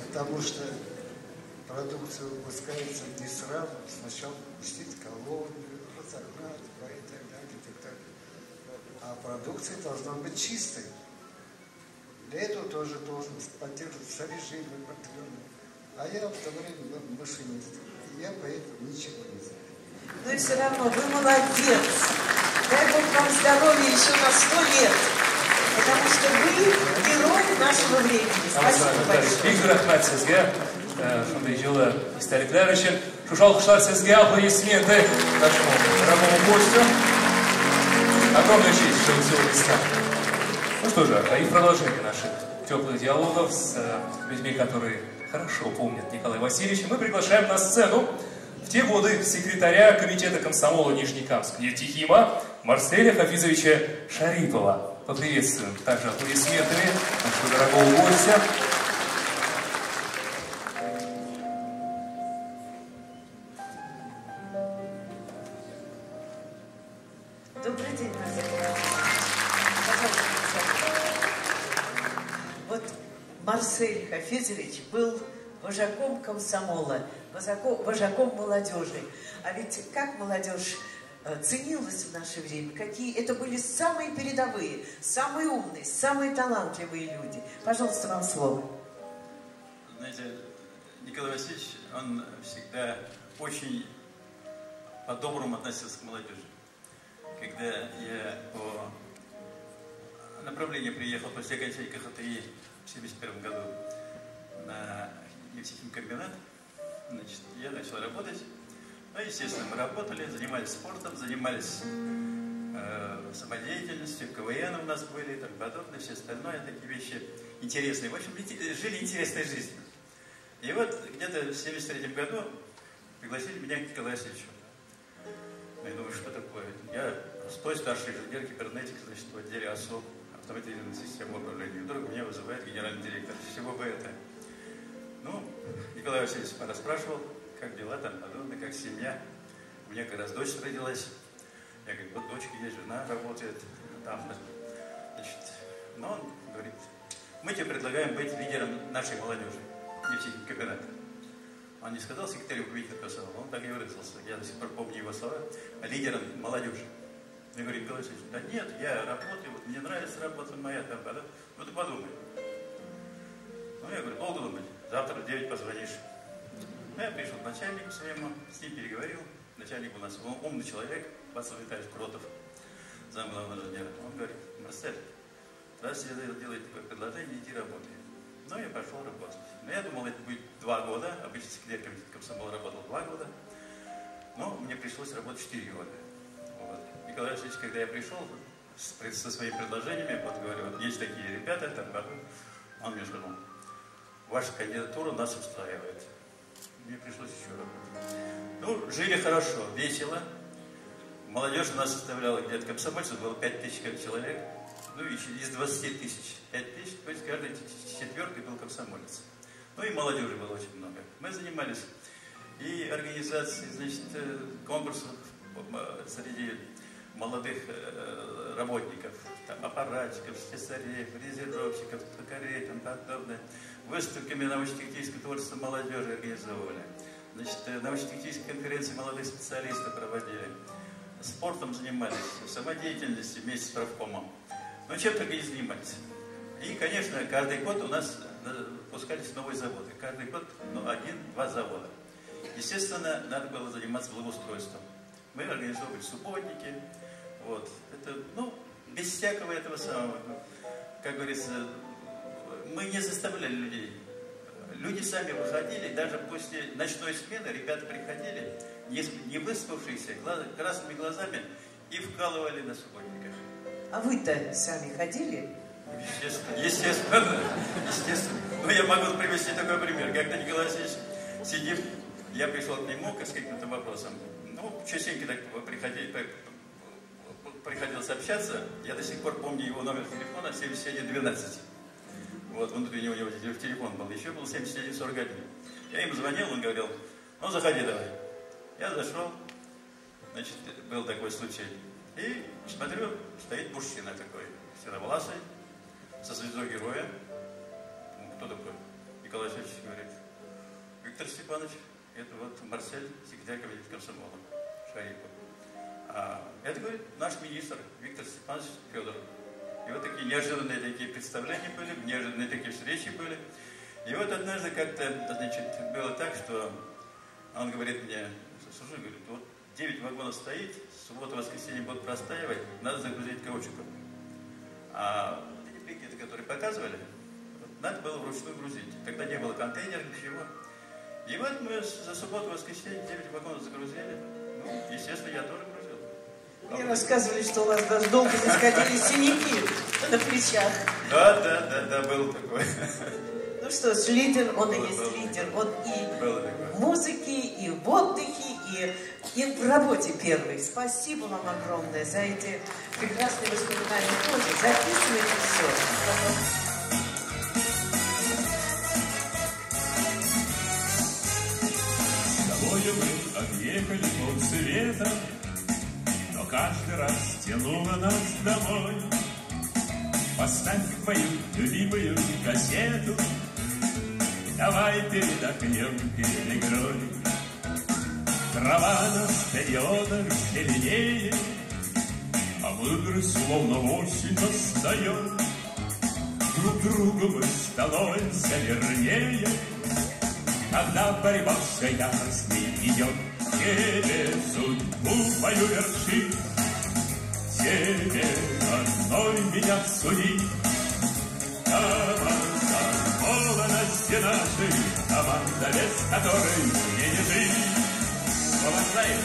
S14: Потому что продукция выпускается не сразу. Сначала пустить колонию, разогнать, и так далее, и так далее. А продукция должна быть чистой. Для этого тоже должен поддерживаться режим определенный. А я в то время был машинист. И я поэтому ничего не знаю.
S2: Но и все равно вы молодец. Дай Бог вам здоровья еще на 100 лет. Потому что вы герой нашего времени. Спасибо большое.
S3: Виктор Ахмат Сезге, шундай жылы истәлекләр өчен. Шушы алкышлар сезгә, аплодисменты нашему дорогому гостю. Огромная честь, что вы сегодня с нами. Ну что же, и продолжение наших теплых диалогов с людьми, которые хорошо помнят Николая Васильевича, мы приглашаем на сцену в те годы секретаря комитета комсомола Нижнекамска Евтихима Марселя Хафизовича Шарипова. Поприветствуем также аплодисментами нашего дорогого гостя.
S2: Добрый день, Марсель. Вот Марсель Хафизович был вожаком комсомола, вожаком молодежи. А ведь как молодежь ценилась в наше время? Какие это были самые передовые, самые умные, самые талантливые люди. Пожалуйста, вам слово.
S15: Знаете, Николай Васильевич, он всегда очень по-доброму относился к молодежи. Когда я по направлению приехал после окончания КХТИ в 1971 году на нефтехимкомбинат, значит, я начал работать. Ну, естественно, мы работали, занимались спортом, занимались самодеятельностью, КВН у нас были и так подобное, все остальное, такие вещи интересные. В общем, жили интересной жизнью. И вот где-то в 1973 году пригласили меня к Николаю Васильевичу. Я думаю, что такое? Я простой старший инженер кибернетик, значит, в отделе АСО, автоматизированной системы управления. Вдруг меня вызывает генеральный директор. Всего бы это. Ну, Николай Васильевич расспрашивал, как дела там, подобное, как семья. У меня как раз дочь родилась. Я говорю, вот дочка есть, жена работает там. Значит, но он говорит, мы тебе предлагаем быть лидером нашей молодежи, нефтехимкомбината. Он не сказал секретарю комитета комсомола, он так и выразился. Я до сих пор помню его слова. Лидером молодежи. Я говорю, Николай Васильевич, да нет, я работаю, вот мне нравится работа моя, там, да? Ну ты подумай. Ну я говорю, долго думать, завтра в 9 позвонишь. Ну я пришел к начальнику своему, с ним переговорил. Начальник у нас умный человек, Вацлав Витальевич Кротов, зам главного инженера. Он говорит, Марсель, раз я делаю такое предложение, иди работай. Ну, я пошел работать. Но я думал, это будет 2 года. Обычно секретарь комитета комсомола работал 2 года. Но мне пришлось работать 4 года. Вот. Николай Васильевич, когда я пришел со своими предложениями, вот говорю, вот есть такие ребята, там, он мне сказал, ваша кандидатура нас устраивает. Мне пришлось еще работать. Ну, жили хорошо, весело. Молодежь у нас составляла где-то комсомольцев, было 5000 человек. Ну, из 20 тысяч 5 тысяч, то есть каждый 4-й был комсомолец. Ну и молодежи было очень много. Мы занимались и организацией, значит, конкурсов среди молодых работников, там, аппаратчиков, слесарей, резервировщиков, токарей, там подобное. Выставками научно-технического творчества молодежи организовывали. Значит, научно-технические конференции молодых специалистов проводили. Спортом занимались, самодеятельностью вместе с правкомом. Ну, чем только не занимались. И, конечно, каждый год у нас выпускались новые заводы. Каждый год 1-2 завода. Естественно, надо было заниматься благоустройством. Мы организовывали субботники. Вот. Это, ну, без всякого этого самого. Как говорится, мы не заставляли людей. Люди сами выходили, даже после ночной смены ребята приходили, не выспавшиеся, красными глазами, и вкалывали на субботниках.
S2: А вы-то сами ходили?
S15: Естественно. Ну, я могу привести такой пример. Когда Николай Васильевич сидим, я пришел к нему с каким-то вопросом. Ну, частенько так приходилось общаться. Я до сих пор помню его номер телефона 7112. Вот, внутри него телефон был. Еще был 7141. Я ему звонил, он говорил, ну, заходи давай. Я зашел. Значит, был такой случай. И смотрю, стоит мужчина такой, седовласый, со звездой героя. Ну, кто такой? Николай Васильевич говорит: Виктор Степанович, это вот Марсель, секретарь комитета комсомола, Шарипов. Это, говорит, наш министр Виктор Степанович Федоров. И вот такие неожиданные такие представления были, неожиданные такие встречи были. И вот однажды как-то, значит, было так, что он говорит мне: слушай, говорит, вот 9 вагонов стоит, субботу, воскресенье будут простаивать, надо загрузить каучуком. А эти брикеты, которые показывали, надо было вручную грузить. Тогда не было контейнеров, ничего. И вот мы за субботу, воскресенье 9 вагонов загрузили. Ну, естественно, я тоже грузил.
S2: Мне рассказывали, что у вас даже долго не сходили синяки на плечах.
S15: Да, был такой.
S2: Ну что ж, лидер, он и есть лидер. Он и в музыке, и в отдыхе, и в работе первый. Спасибо вам огромное за эти прекрасные воспоминания тоже. Записывайте все.
S13: Мы объехали полсвета, но каждый раз тянуло нас домой. Поставь мою любимую кассету, давай передохнем перед игрой. Трава на стадионах зеленее, а мудрость словно осень настает. Друг другу мы становимся вернее, когда борьба все яростней идет. Тебе судьбу мою верши, тебе одной меня суди. Команда молодости нашей, команда, без которой мне не жить. Помогаем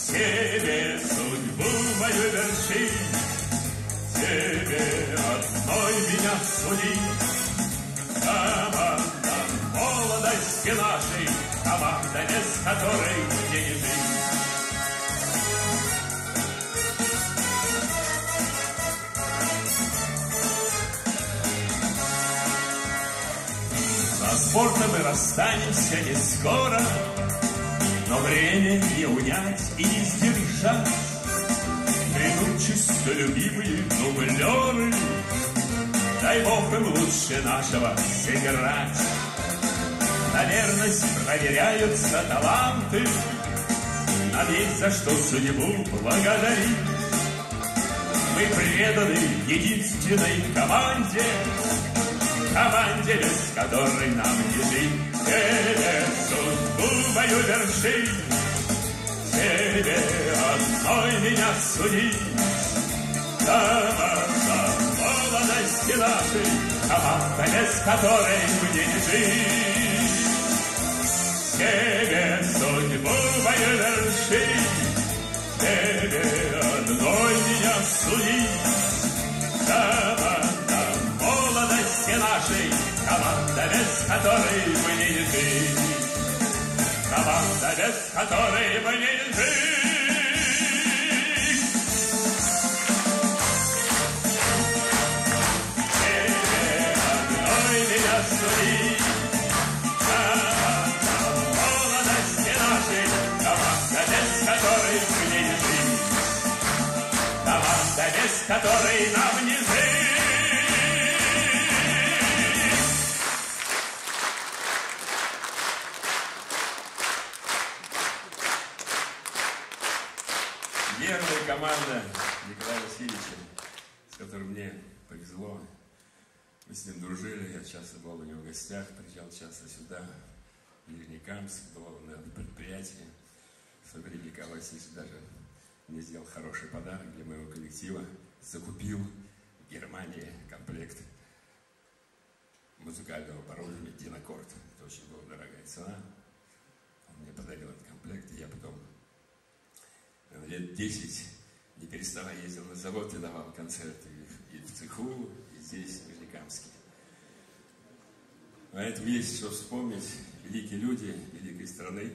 S13: тебе судьбу мою верши, тебе одной меня суди. Команда молодости нашей, команда, без которой мне не жить. За спортом мы расстанемся не скоро, но время не унять и не сдержать. Придут чистолюбивые дублеры, дай Бог им лучше нашего сыграть. На верность проверяются таланты, нам есть за что судьбу благодарить. Мы преданы единственной команде, команде, без которой нам не жить. Тебе судьбу мою верши, тебе одной меня суди. Команда молодости нашей, команда, без которой мне не жить. Тебе судьбу мою верши, тебе одной меня суди. Команда молодости нашей, команда, без которой мне не жить. Команда, без которой мне не жить. Тебе одной меня суди. Команда, без которой нам не жить. Верная команда Николая Васильевича, с которым мне повезло. Мы с ним дружили, я часто был у него в гостях, приезжал часто сюда, в Нижнекамск, был на предприятии. В свое время Николай Васильевич даже мне сделал хороший подарок для моего коллектива. Закупил в Германии комплект музыкального оборудования Динокорд. Это очень была дорогая цена. Он мне подарил этот комплект, и я потом лет 10, не переставая, ездил на завод и давал концерты и в цеху, и здесь, в Нижнекамске. Поэтому есть что вспомнить. Великие люди великой страны.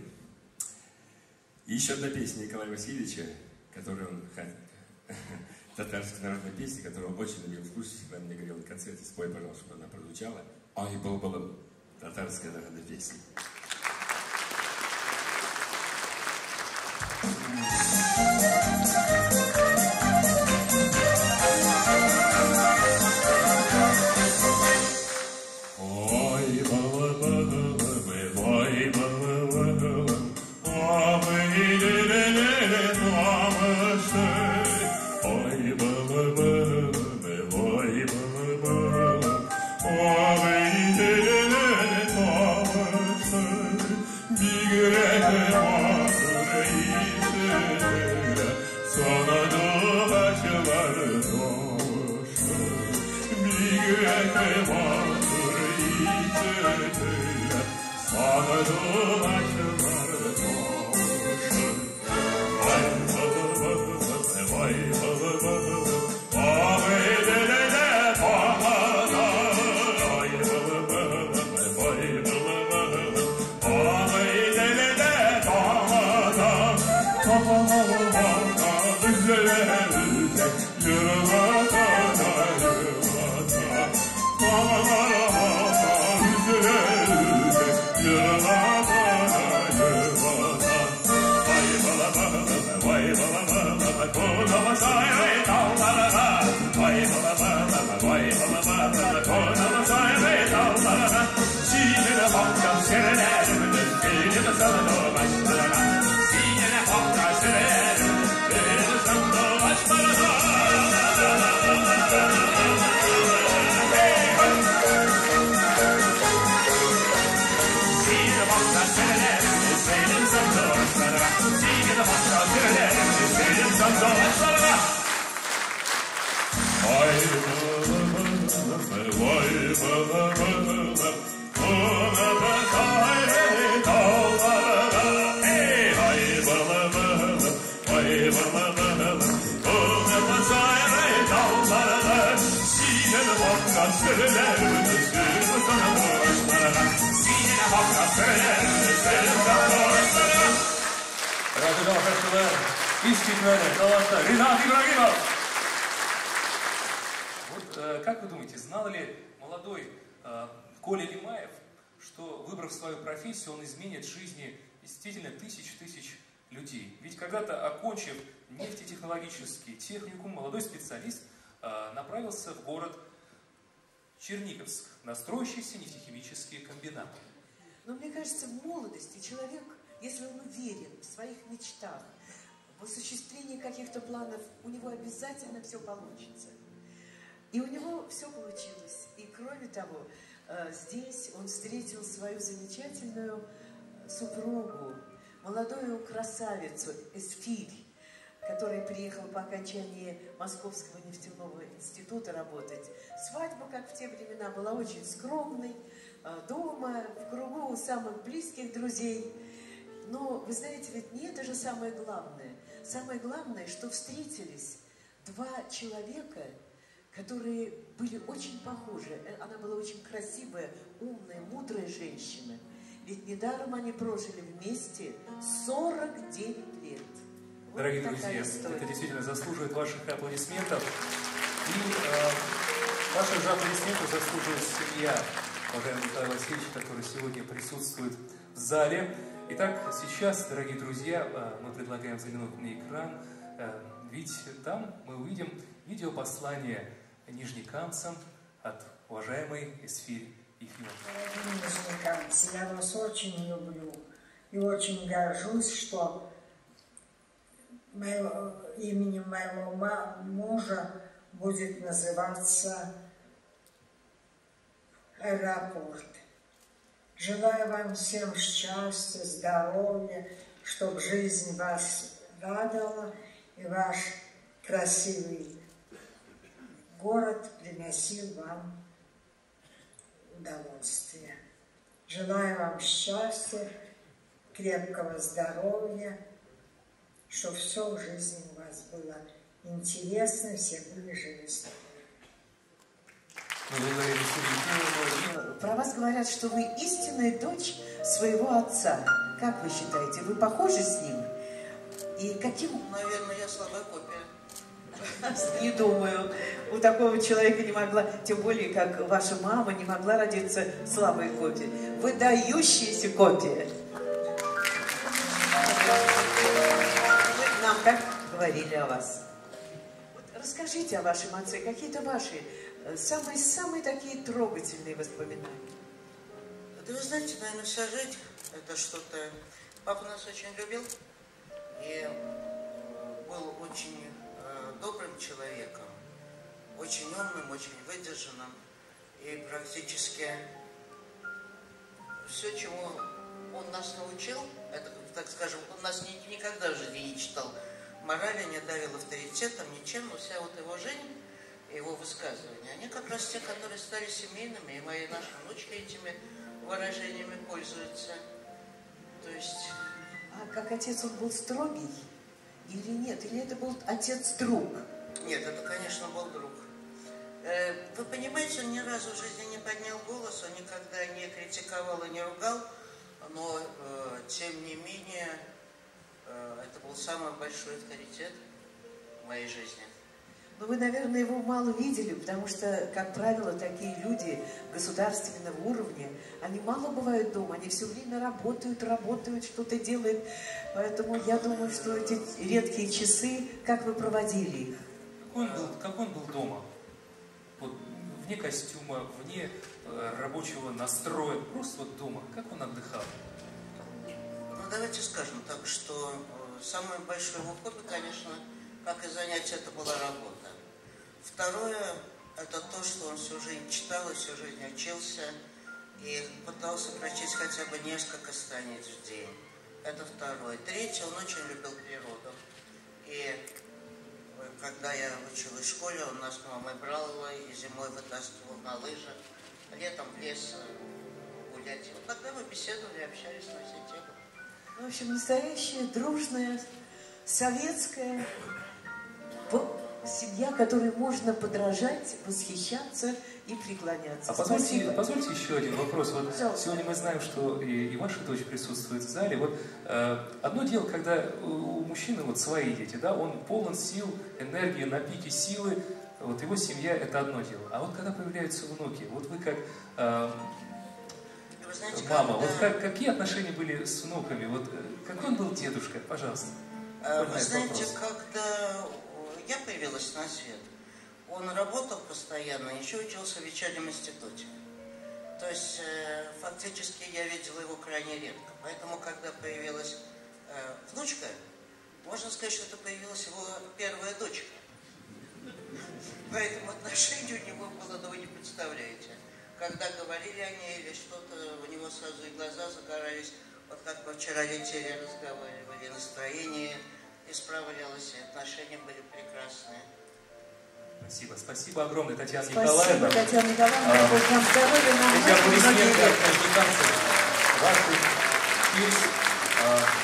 S13: И еще одна песня Николая Васильевича, которую он, татарская народная песня, которую он очень любил слушать, когда мне говорил на концерте: спой, пожалуйста, чтобы она прозвучала. Ой, была татарская народная песня.
S3: Ринат Ибрагимов! Вот как вы думаете, знал ли молодой Коля Лимаев, что, выбрав свою профессию, он изменит жизни действительно тысяч людей? Ведь когда-то, окончив нефтетехнологический техникум, молодой специалист направился в город Черниговск на строящийся нефтехимический комбинат.
S2: Но мне кажется, в молодости человек, если он уверен в своих мечтах, в осуществлении каких-то планов, у него обязательно все получится. И у него все получилось. И кроме того, здесь он встретил свою замечательную супругу, молодую красавицу Эсфирь, которая приехала по окончании Московского нефтяного института работать. Свадьба, как в те времена, была очень скромной, дома, в кругу самых близких друзей. Но, вы знаете, ведь не это же самое главное. Самое главное, что встретились два человека, которые были очень похожи. Она была очень красивая, умная, мудрая женщина. Ведь недаром они прожили вместе 49 лет. Вот
S3: дорогие друзья, история. Это действительно заслуживает ваших аплодисментов. И ваших же аплодисментов заслуживает семья уважаемого Николая Васильевича, который сегодня присутствует в зале. Итак, сейчас, дорогие друзья, мы предлагаем взглянуть на экран, ведь там мы увидим видеопослание нижнекамцам от уважаемой Эсфирь Ефимовны.
S16: Дорогие нижнекамцы, я вас очень люблю и очень горжусь, что именем моего мужа будет называться аэропорт. Желаю вам всем счастья, здоровья, чтобы жизнь вас радовала и ваш красивый город приносил вам удовольствие. Желаю вам счастья, крепкого здоровья, чтобы все в жизни у вас было интересно, все были живы.
S2: Про вас говорят, что вы истинная дочь своего отца. Как вы считаете, вы похожи с ним? И каким...
S17: Наверное, я слабая копия.
S2: Не думаю. У такого человека не могла, тем более, как ваша мама, не могла родиться слабой копией. Выдающаяся копия. Вы нам как говорили о вас. Вот расскажите о вашем отце, какие-то ваши самые такие трогательные воспоминания.
S17: Да вы знаете, наверное, вся жизнь это что-то... Папа нас очень любил и был очень добрым человеком, очень умным, очень выдержанным. И практически все, чему он нас научил, это, так скажем, он нас никогда в жизни не читал морали, не давил авторитетом, ничем, но вся вот его жизнь, его высказывания, они как раз те, которые стали семейными, и мои наши внучки этими выражениями пользуются. То есть...
S2: А как отец он был строгий или нет? Или это был отец-друг?
S17: Нет, это, конечно, был друг. Вы понимаете, он ни разу в жизни не поднял голос, он никогда не критиковал и не ругал, но, тем не менее, это был самый большой авторитет в моей жизни.
S2: Но вы, наверное, его мало видели, потому что, как правило, такие люди государственного уровня, они мало бывают дома, они все время работают, что-то делают. Поэтому я думаю, что эти редкие часы, как вы проводили их?
S3: Как он был дома? Вот, вне костюма, вне рабочего настроя, просто вот дома. Как он отдыхал?
S17: Ну, давайте скажем так, что самое большое его хобби, конечно, как и занятие, это была работа. Второе, это то, что он всю жизнь читал и всю жизнь учился, и пытался прочесть хотя бы несколько страниц в день. Это второе. Третье, он очень любил природу. И когда я училась в школе, он нас с мамой брал и зимой вытаскивал на лыжах, летом в лес гулять. И вот тогда мы беседовали, общались на все темы.
S2: В общем, настоящая, дружная, советская семья, которой можно подражать, восхищаться и преклоняться.
S3: А позвольте еще один вопрос. Вот сегодня мы знаем, что и ваша дочь присутствует в зале. Вот одно дело, когда у мужчины вот свои дети, да, он полон сил, энергии, на пике силы, вот его семья — это одно дело. А вот когда появляются внуки, вот вы как
S17: знаете,
S3: мама, вот какие отношения были с внуками? Вот какой он был дедушка, пожалуйста?
S17: Вы знаете, когда я появилась на свет, он работал постоянно, еще учился в вечернем институте. То есть, фактически, я видела его крайне редко. Поэтому, когда появилась внучка, можно сказать, что это появилась его первая дочка. Поэтому отношение у него было, ну вы не представляете. Когда говорили о ней или что-то, у него сразу и глаза загорались. Вот как мы вчера летели, разговаривали, настроение исправлялось, и отношения были прекрасные.
S3: Спасибо огромное, Татьяна
S2: Спасибо,
S3: Николаевна.
S2: Татьяна Николаевна. Бог вам здоровья, нам
S3: эти аплодисменты от нижнекамцев. Ваши честь.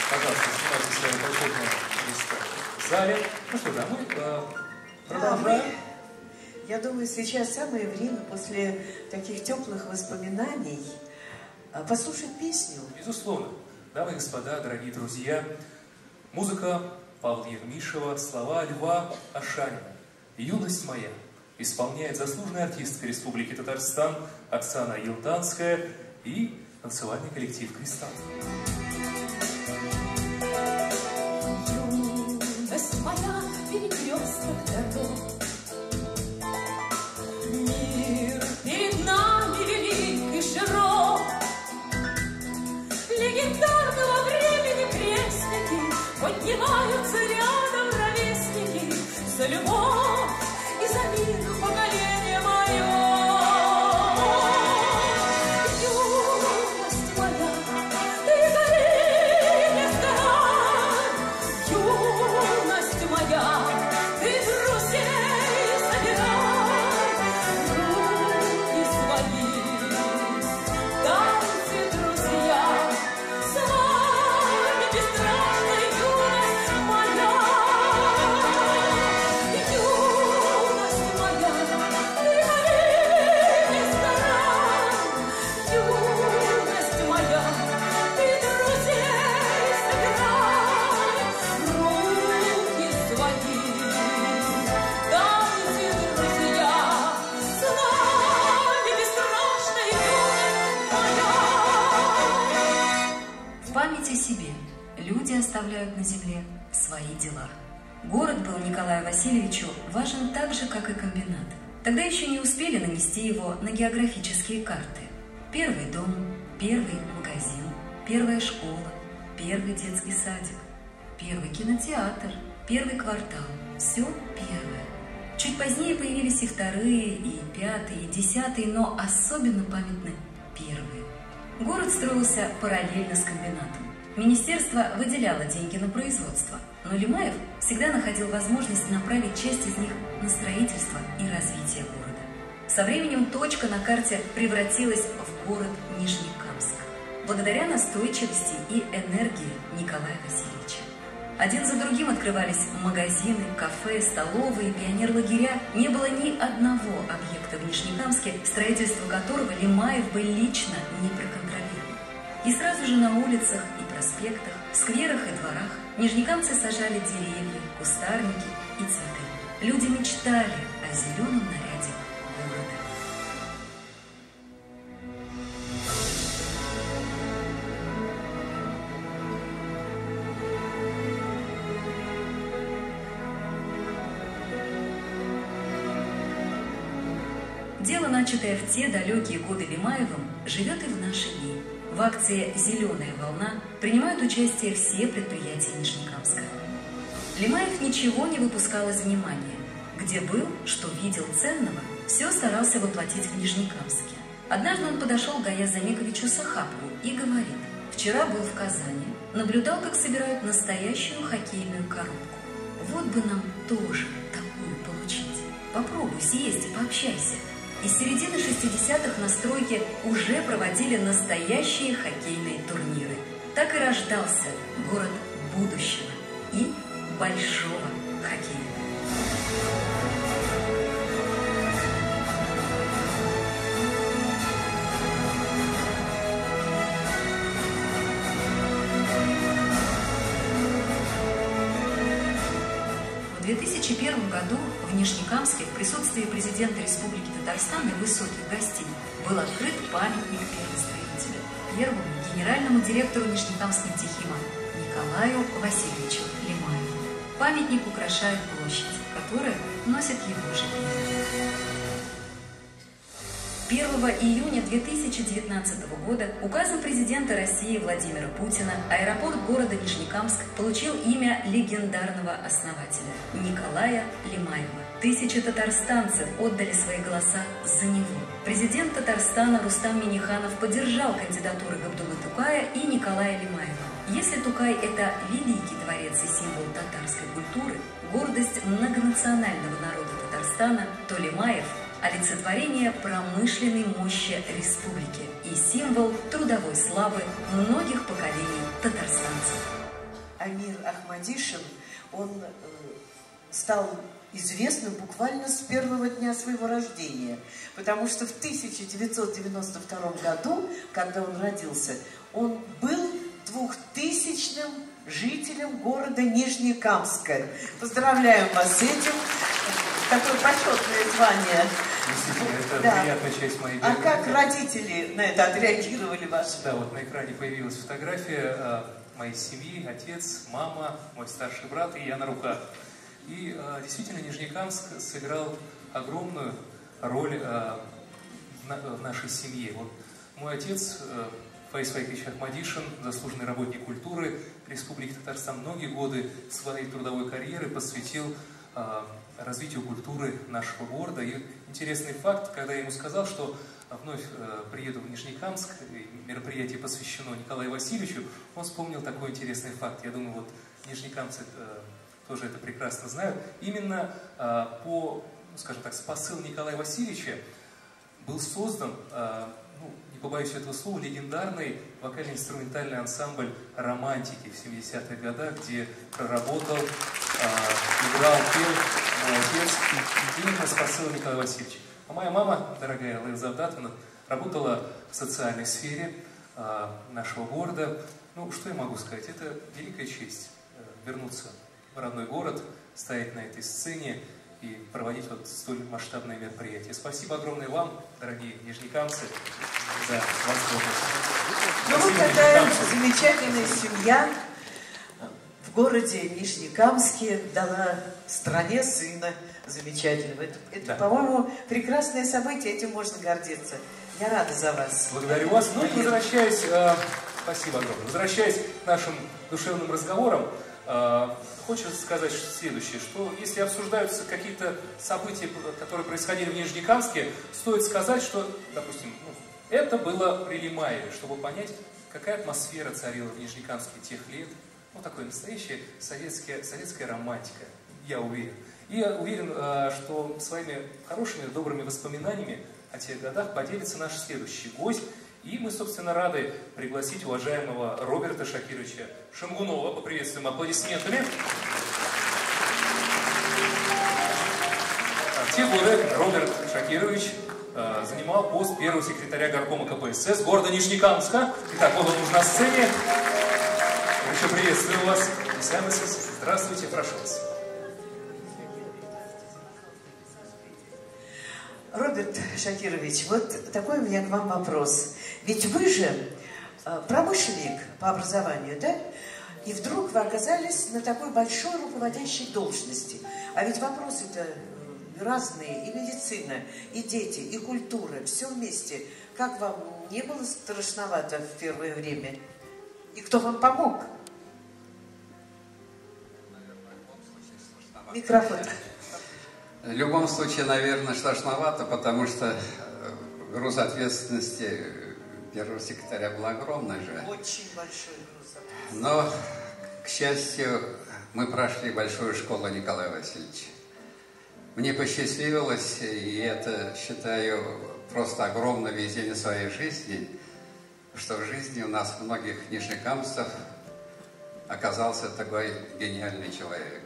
S3: Пожалуйста, снимайте свои почетные места в зале. Ну что, да, мы продолжаем.
S2: Я думаю, сейчас самое время после таких теплых воспоминаний послушать песню.
S3: Безусловно. Дамы и господа, дорогие друзья, музыка Павла Ермишева, слова Льва Ашанина. «Юность моя» исполняет заслуженная артистка Республики Татарстан Оксана Елтанская и танцевальный коллектив «Кристалл».
S6: Юность моя, перекресток дорог, мир перед нами велик и широк. Легендарного времени крестники поднимаются рядом ровесники за любовь и за мир поколение мое. Юность моя, ты гори не сгорай. Юность моя, ты друзей собирай. Руки свои, танцы, друзья, с вами бесстрашная юность моя. Юность моя, ты гори не сгорай. Юность моя, ты друзей собирай. Руки свои, танцы, друзья, с нами бесстрашная юность моя.
S18: В память о себе люди оставляют на земле свои дела. Город был Николаю Васильевичу важен так же, как и комбинат. Тогда еще не успели нанести его на географические карты. Первый дом, первый магазин, первая школа, первый детский садик, первый кинотеатр, первый квартал. Все первое. Чуть позднее появились и вторые, и пятые, и десятые, но особенно памятны первые. Город строился параллельно с комбинатом. Министерство выделяло деньги на производство, но Лимаев всегда находил возможность направить часть из них на строительство и развитие города. Со временем точка на карте превратилась в город Нижнекамск, благодаря настойчивости и энергии Николая Васильевича. Один за другим открывались магазины, кафе, столовые, пионерлагеря. Не было ни одного объекта в Нижнекамске, строительство которого Лимаев бы лично не проконтролировал. И сразу же на улицах и проспектах, в скверах и дворах нижнекамцы сажали деревья, кустарники и цветы. Люди мечтали о зеленом наряде города. Дело, начатое в те далекие годы Лимаевым, живет и в наши дни. В акции «Зеленая волна» принимают участие все предприятия Нижнекамска. Лимаев ничего не выпускал из внимания. Где был, что видел ценного, все старался воплотить в Нижнекамске. Однажды он подошел к Гаяз Замековичу Сахапову и говорит: «Вчера был в Казани, наблюдал, как собирают настоящую хоккейную коробку. Вот бы нам тоже такую получить. Попробуй, съезди, пообщайся». И с середины 60-х на стройке уже проводили настоящие хоккейные турниры. Так и рождался город будущего и большого хоккея. В 2001 году в Нижнекамске в присутствии президента Республики Татарстан и высоких гостей был открыт памятник первостроителю, первому генеральному директору Нижнекамскнефтехима Николаю Васильевичу Лимаеву. Памятник украшает площадь, которая носит его же имя. 1 июня 2019 года указом президента России Владимира Путина аэропорт города Нижнекамск получил имя легендарного основателя Николая Лимаева. Тысячи татарстанцев отдали свои голоса за него. Президент Татарстана Рустам Минниханов поддержал кандидатуры Габдуллы Тукая и Николая Лимаева. Если Тукай – это великий творец и символ татарской культуры, гордость многонационального народа Татарстана, то Лимаев – олицетворение промышленной мощи республики и символ трудовой славы многих поколений татарстанцев.
S2: Амир Ахмадишин, он стал известным буквально с первого дня своего рождения, потому что в 1992 году, когда он родился, он был 2000-м жителем города Нижнекамска. Поздравляем вас с этим. Такое почетное звание.
S3: Действительно, это
S2: да.
S3: приятная часть моей биографии.
S2: А как родители на это отреагировали ваши?
S3: Да, вот на экране появилась фотография моей семьи, отец, мама, мой старший брат и я на руках. И действительно Нижнекамск сыграл огромную роль в нашей семье. Вот мой отец, Фаис Фаикович Ахмадишин, заслуженный работник культуры Республики Татарстан, многие годы своей трудовой карьеры посвятил развитию культуры нашего города. И интересный факт, когда я ему сказал, что вновь приеду в Нижнекамск, и мероприятие посвящено Николаю Васильевичу, он вспомнил такой интересный факт. Я думаю, вот нижнекамцы тоже это прекрасно знают. Именно по, скажем так, с посыл Николая Васильевича был создан, не побоюсь этого слова, легендарный вокально-инструментальный ансамбль «Романтики» в 70-х годах, где проработал, играл, пел мой отец, именно с посылом Николая Васильевича. А моя мама, дорогая Лейла Завдатовна, работала в социальной сфере нашего города. Ну, что я могу сказать? Это великая честь вернуться в родной город, стоять на этой сцене и проводить вот столь масштабное мероприятие. Спасибо огромное вам, дорогие нижнекамцы, за возможность.
S2: Ну вот такая замечательная семья в городе Нижнекамске дала стране сына замечательного. Это
S3: Да.
S2: По-моему, прекрасное событие, этим можно гордиться. Я рада за вас.
S3: Благодарю вас. Ну и возвращаясь, спасибо огромное. Возвращаясь к нашим душевным разговорам, хочется сказать следующее, что если обсуждаются какие-то события, которые происходили в Нижнекамске, стоит сказать, что, допустим, это было при Лимаеве, чтобы понять, какая атмосфера царила в Нижнекамске тех лет. Ну, такой настоящая советская романтика, я уверен. И я уверен, что своими хорошими, добрыми воспоминаниями о тех годах поделится наш следующий гость. И мы, собственно, рады пригласить уважаемого Роберта Шакировича Шамгунова. Поприветствуем аплодисментами. В те годы Роберт Шакирович занимал пост первого секретаря горкома КПСС города Нижнекамска. Итак, вот он уже на сцене. Еще приветствую вас. Здравствуйте, прошу вас.
S2: Роберт Шакирович, вот такой у меня к вам вопрос. Ведь вы же промышленник по образованию, да? И вдруг вы оказались на такой большой руководящей должности. А ведь вопросы-то разные, и медицина, и дети, и культура, все вместе. Как вам не было страшновато в первое время? И кто вам помог? Микрофон.
S19: В любом случае, наверное, страшновато, потому что груз ответственности первого секретаря был огромный же.
S2: Очень большой груз ответственности.
S19: Но, к счастью, мы прошли большую школу Николая Васильевича. Мне посчастливилось, и это, считаю, просто огромное везение своей жизни, что в жизни у нас многих нижнекамцев оказался такой гениальный человек.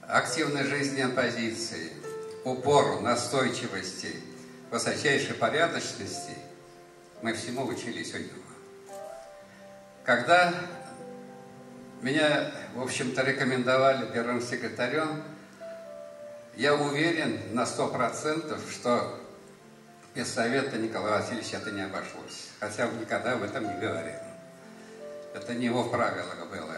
S19: Активной жизненной позиции, упору, настойчивости, высочайшей порядочности мы всему учились у него. Когда меня, в общем-то, рекомендовали первым секретарем, я уверен на 100%, что без совета Николая Васильевича это не обошлось. Хотя он никогда об этом не говорил. Это не его в правилах было.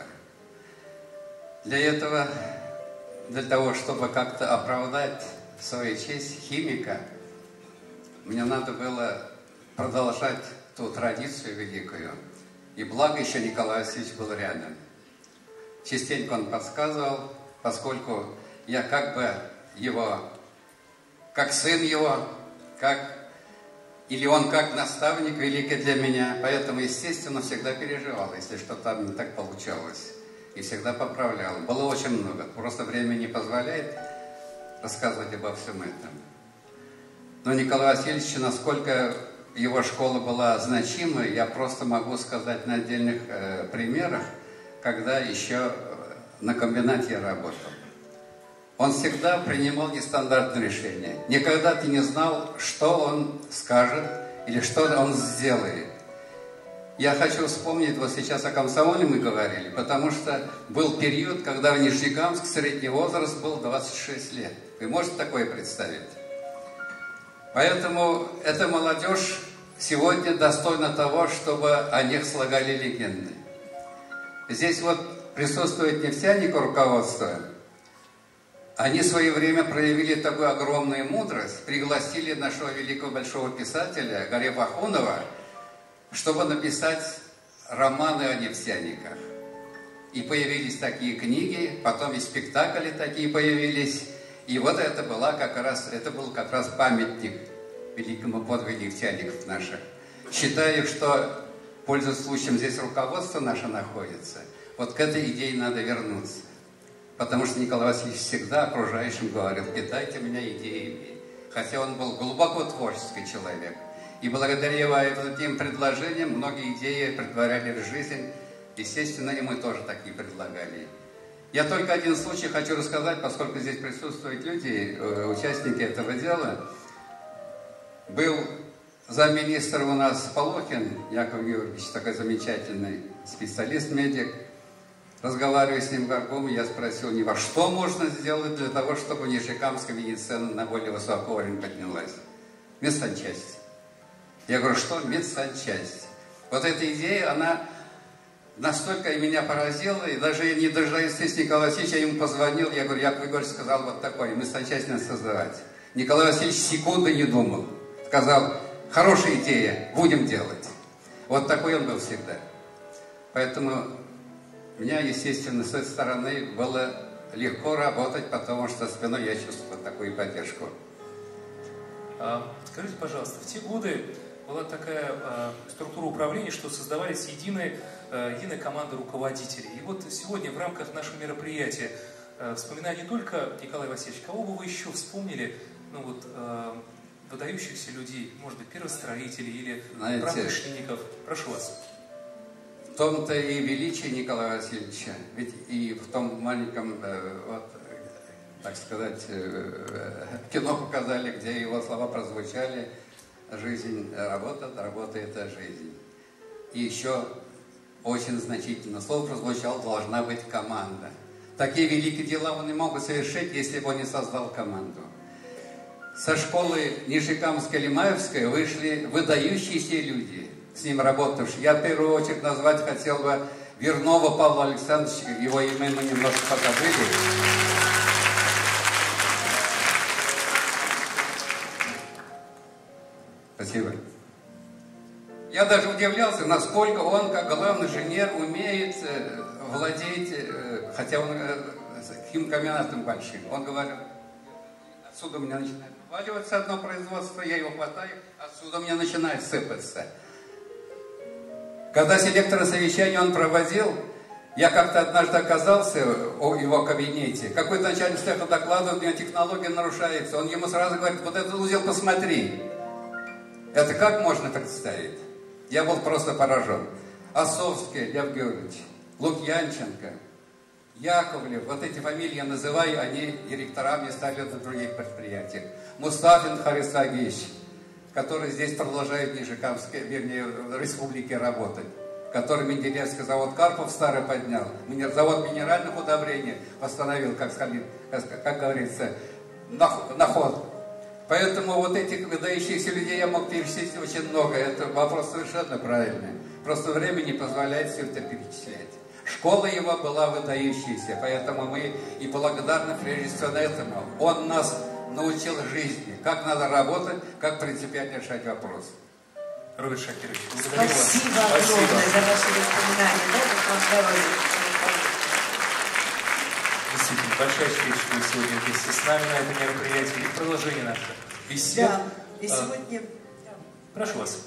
S19: Для того, чтобы как-то оправдать свою честь химика, мне надо было продолжать ту традицию великую. И благо еще Николай Васильевич был рядом. Частенько он подсказывал, поскольку я как бы его, как сын его, или он как наставник великий для меня. Поэтому, естественно, всегда переживал, если что-то не так получалось. И всегда поправлял. Было очень много. Просто время не позволяет рассказывать обо всем этом. Но Николай Васильевич, насколько его школа была значимой, я просто могу сказать на отдельных примерах, когда еще на комбинате я работал. Он всегда принимал нестандартные решения. Никогда ты не знал, что он скажет или что он сделает. Я хочу вспомнить, вот сейчас о комсомоле мы говорили, потому что был период, когда в Нижнекамске средний возраст был 26 лет. Вы можете такое представить? Поэтому эта молодежь сегодня достойна того, чтобы о них слагали легенды. Здесь вот присутствует нефтяник руководства. Они в свое время проявили такую огромную мудрость, пригласили нашего великого большого писателя Гарипа Ахунова, чтобы написать романы о нефтяниках. И появились такие книги, потом и спектакли такие появились. И вот это был как раз памятник великому подвигу нефтяников наших. Считаю, что, пользуясь случаем, здесь руководство наше находится. Вот к этой идее надо вернуться. Потому что Николай Васильевич всегда окружающим говорил: питайте меня идеями. Хотя он был глубоко творческий человек. И благодаря его этим предложениям многие идеи претворяли в жизнь. Естественно, и мы тоже такие предлагали. Я только один случай хочу рассказать, поскольку здесь присутствуют люди, участники этого дела. Был замминистра у нас Полохин, Яков Георгиевич, такой замечательный специалист-медик. Разговаривая с ним в горкоме, я спросил него, что можно сделать для того, чтобы нижнекамская медицина на более высокий уровень поднялась. Медсанчасть. Я говорю, что медсанчасть? Вот эта идея, она настолько меня поразила, и даже не дожидаясь с Николая Васильевича, я ему позвонил, я говорю, Яков Егорович сказал вот такое, медсанчасть надо создавать. Николай Васильевич секунды не думал. Сказал, хорошая идея, будем делать. Вот такой он был всегда. Поэтому меня, естественно, с этой стороны было легко работать, потому что спиной я чувствовал такую поддержку.
S3: Скажите, пожалуйста, в те годы была такая структура управления, что создавались единая команда руководителей. И вот сегодня в рамках нашего мероприятия, вспоминая не только Николая Васильевича, кого бы вы еще вспомнили, выдающихся людей, может быть, первостроителей или промышленников? Прошу вас.
S19: В том-то и величие Николая Васильевича, ведь и в том маленьком, так сказать, кино показали, где его слова прозвучали: «Жизнь работа, работа – это жизнь». И еще очень значительно слово прозвучало: «Должна быть команда». Такие великие дела он не мог совершить, если бы он не создал команду. Со школы Нижнекамской-Лимаевской вышли выдающиеся люди, с ним работавшие. Я в первую очередь назвать хотел бы Вернова Павла Александровича, его имя мы немножко позабыли. Спасибо. Я даже удивлялся, насколько он, как главный инженер, умеет владеть, хотя он химкомбинатом большим. Он говорил: отсюда у меня начинает валиваться одно производство, я его хватаю, отсюда у меня начинает сыпаться. Когда селекторное совещание он проводил, я как-то однажды оказался в его кабинете. Какой-то начальник стал докладывать, у меня технология нарушается. Он ему сразу говорит: вот этот узел посмотри. Это как можно представить? Я был просто поражен. Осовский Лев Георгиевич, Лукьянченко, Яковлев, вот эти фамилии я называю, они директорами стали на других предприятиях. Мустафин Харис Агеевич, который здесь продолжает в Нижекамске, вернее, в республике работать, который Менделеевский завод Карпов старый поднял, завод минеральных удобрений восстановил, как говорится, на ход. Поэтому вот этих выдающихся людей я мог перечислить очень много. Это вопрос совершенно правильный. Просто время не позволяет все это перечислять. Школа его была выдающейся, поэтому мы и благодарны прежде всего этому. Он нас научил жизни, как надо работать, как принципиально решать вопрос.
S3: Роберт Шакирович,
S2: спасибо огромное за ваши воспоминания. Дай Бог вам здоровья.
S3: Действительно, большая честь, что вы сегодня вместе с нами на этом мероприятии. И продолжение наших бесед.
S2: Да, и сегодня...
S3: Прошу вас.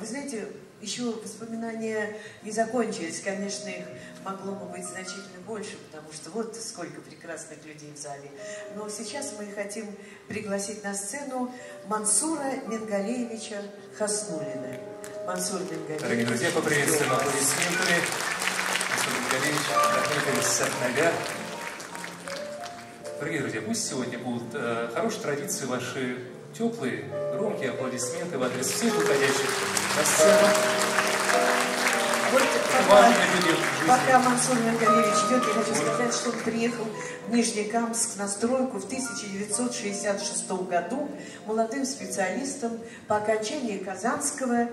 S2: Вы знаете, еще воспоминания не закончились. Конечно, их могло бы быть значительно больше, потому что вот сколько прекрасных людей в зале. Но сейчас мы хотим пригласить на сцену Мансура Мингалеевича Хаснуллина. Мансур Мингалеевич.
S3: Дорогие друзья, поприветствуем аплодисментами. Дорогие друзья, пусть сегодня будут хорошие традиции, ваши теплые, громкие аплодисменты в адрес всех выходящих на сцену.
S2: Вот пока Мансур Мингалеевич идет, я хочу сказать, что он приехал в Нижнекамск на стройку в 1966 году молодым специалистом по окончании Казанского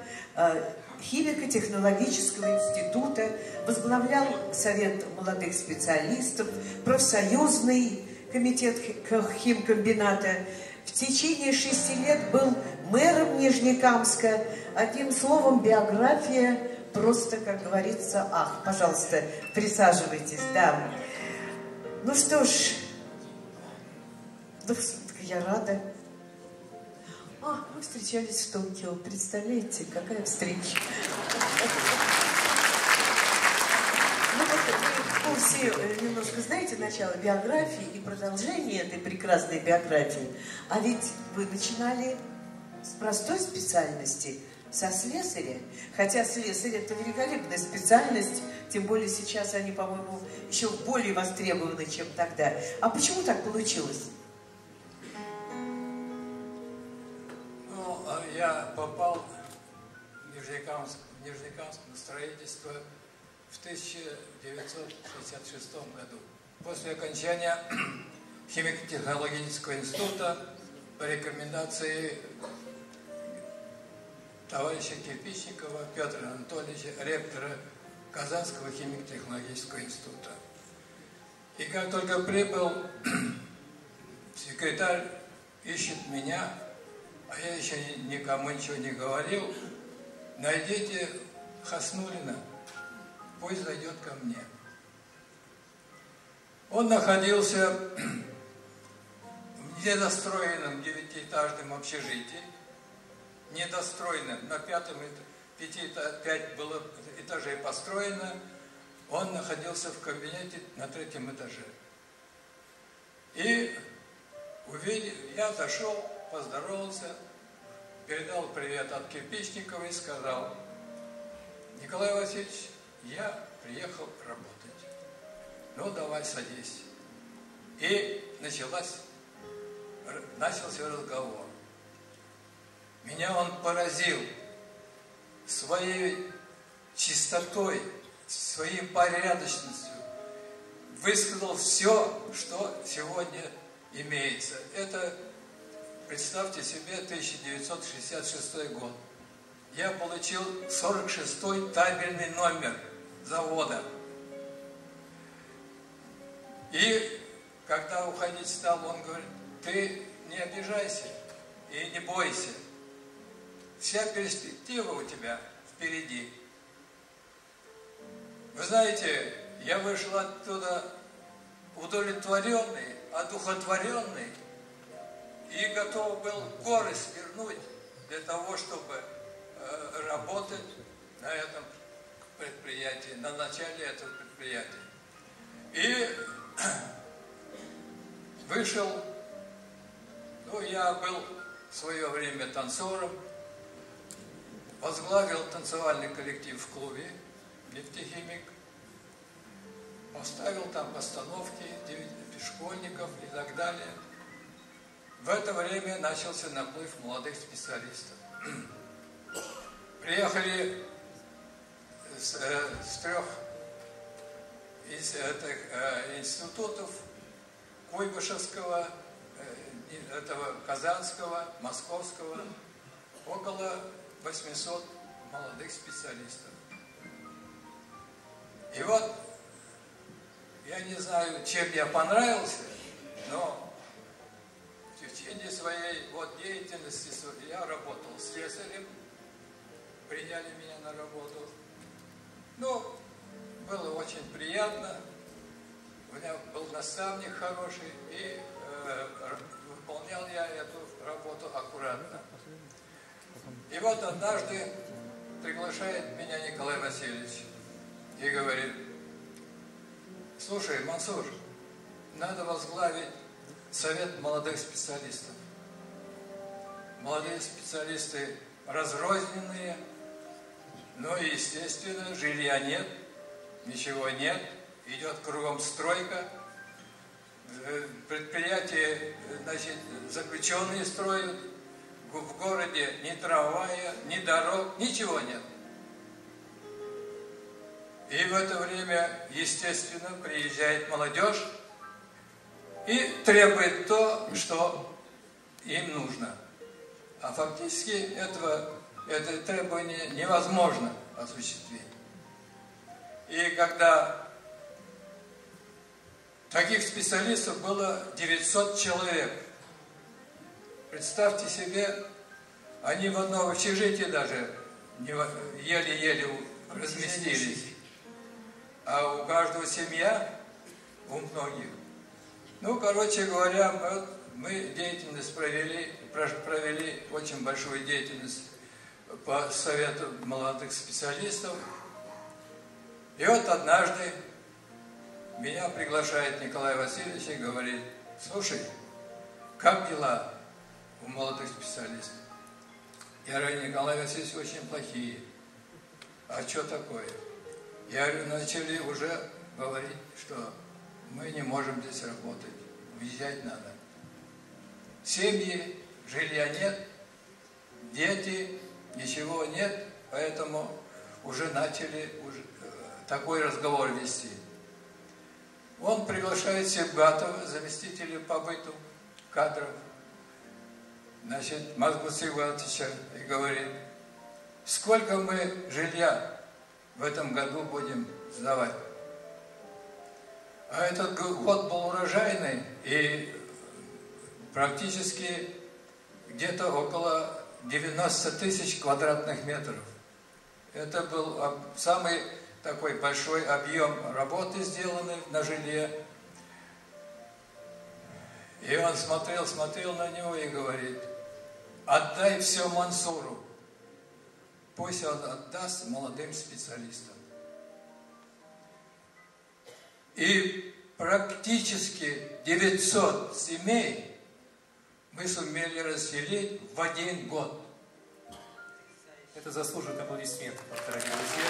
S2: химико-технологического института, возглавлял Совет молодых специалистов, профсоюзный комитет химкомбината. В течение 6 лет был мэром Нижнекамска. Одним словом, биография просто, как говорится, ах, пожалуйста, присаживайтесь, да. Ну что ж, я рада. Мы встречались в Токио. Представляете, какая встреча. Ну вот вы все немножко знаете начало биографии и продолжение этой прекрасной биографии. А ведь вы начинали с простой специальности, со слесаря. Хотя слесарь — это великолепная специальность, тем более сейчас они, по-моему, еще более востребованы, чем тогда. А почему так получилось?
S20: Я попал в Нижнекамск на строительство в 1966 году. После окончания химико-технологического института по рекомендации товарища Кирпичникова Петра Анатольевича, ректора Казанского химико-технологического института. И как только прибыл, секретарь ищет меня, а я еще никому ничего не говорил: найдите Хаснуллина, пусть зайдет ко мне. Он находился в недостроенном 9-этажном общежитии, недостроено, на 5 было этажей построено, он находился в кабинете на 3-м этаже. И увидел, я зашел, поздоровался, передал привет от Кирпичникова и сказал: Николай Васильевич, я приехал работать. Ну, давай садись. И начался разговор. Меня он поразил своей чистотой, своей порядочностью. Высказал все, что сегодня имеется. Это, представьте себе, 1966 год. Я получил 46-й табельный номер завода. И когда уходить стал, он говорит: ты не обижайся и не бойся. Вся перспектива у тебя впереди. Вы знаете, я вышел оттуда удовлетворенный, одухотворенный и готов был горы свернуть для того, чтобы работать на этом предприятии, на начале этого предприятия. И вышел, ну, я был в свое время танцором, возглавил танцевальный коллектив в клубе «Нефтехимик», поставил там постановки школьников и так далее. В это время начался наплыв молодых специалистов. Приехали с 3 из этих институтов: Куйбышевского, этого Казанского, Московского, около 800 молодых специалистов. И вот, я не знаю, чем я понравился, но в течение своей деятельности я работал слесарем, приняли меня на работу. Ну, было очень приятно, у меня был наставник хороший, и выполнял я эту работу аккуратно. И вот однажды приглашает меня Николай Васильевич и говорит: слушай, Мансур, надо возглавить совет молодых специалистов. Молодые специалисты разрозненные, но, естественно, жилья нет, ничего нет, идет кругом стройка. Предприятия, значит, заключенные строят, в городе ни трамвая, ни дорог, ничего нет. И в это время, естественно, приезжает молодежь и требует то, что им нужно. А фактически это требование невозможно осуществить. И когда таких специалистов было 900 человек, представьте себе, они в одном общежитии даже еле-еле разместились. А у каждого семья, у многих. Ну, короче говоря, мы деятельность провели очень большую деятельность по совету молодых специалистов. И вот однажды меня приглашает Николай Васильевич и говорит: слушай, как дела у молодых специалистов? Я говорю: Николай Васильевич, очень плохие. А что такое? Я говорю: начали уже говорить, что мы не можем здесь работать, уезжать надо. Семьи, жилья нет, дети, ничего нет, поэтому уже начали такой разговор вести. Он приглашает Сибгатова, заместителя по быту кадров, значит, Мазгута Ивановича, и говорит: сколько мы жилья в этом году будем сдавать? А этот год был урожайный, и практически где-то около 90 тысяч квадратных метров. Это был самый такой большой объем работы, сделанный на жилье. И он смотрел на него и говорит: отдай все Мансуру. Пусть он отдаст молодым специалистам. И практически 900 семей мы сумели расселить в 1 год.
S3: Это заслуживает аплодисментов, дорогие друзья.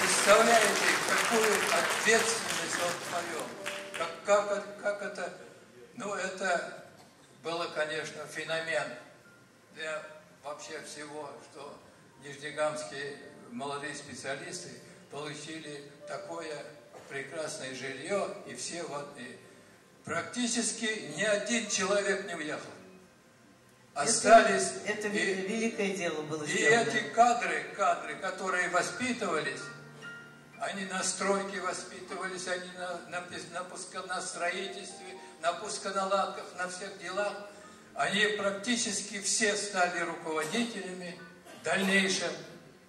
S20: Представляете, какую ответственность он повел? Как это... Ну, это было, конечно, феномен для вообще всего, что нижнекамские молодые специалисты получили такое прекрасное жилье, и все практически ни один человек не уехал. Остались...
S2: Это великое дело было
S20: и
S2: сделано.
S20: эти кадры, которые воспитывались, они на стройке воспитывались, они на строительстве, на пусконаладках, на всех делах. Они практически все стали руководителями в дальнейшем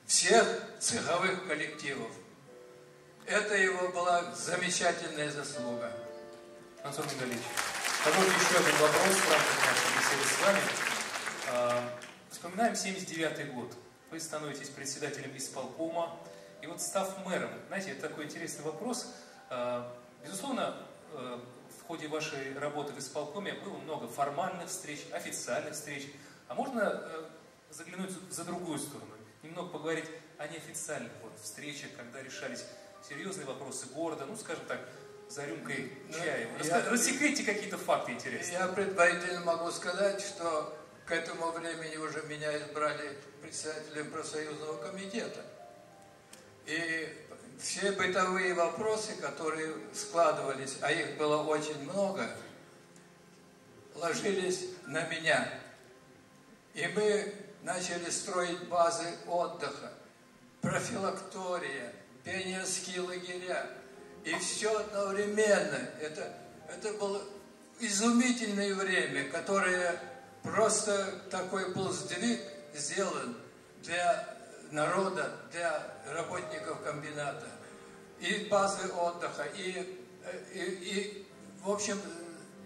S20: всех цеховых коллективов. Это его была замечательная заслуга.
S3: Антон Мигалевич, позвольте еще один вопрос в рамках нашей беседы с вами. Вспоминаем 79-й год. Вы становитесь председателем исполкома. И вот став мэром, знаете, это такой интересный вопрос. Безусловно, в ходе вашей работы в исполкоме было много формальных встреч, официальных встреч. А можно заглянуть за другую сторону? Немного поговорить о неофициальных встречах, когда решались серьезные вопросы города, ну, скажем так, за рюмкой чая. Рассекрете какие-то факты интересные.
S20: Я предварительно могу сказать, что к этому времени уже меня избрали председателем профсоюзного комитета. И все бытовые вопросы, которые складывались, а их было очень много, ложились на меня. И мы начали строить базы отдыха, профилактория, пионерские лагеря. И все одновременно. Это было изумительное время, которое просто такой был сдвиг сделан для народа, для работников комбината. И базы отдыха, и в общем,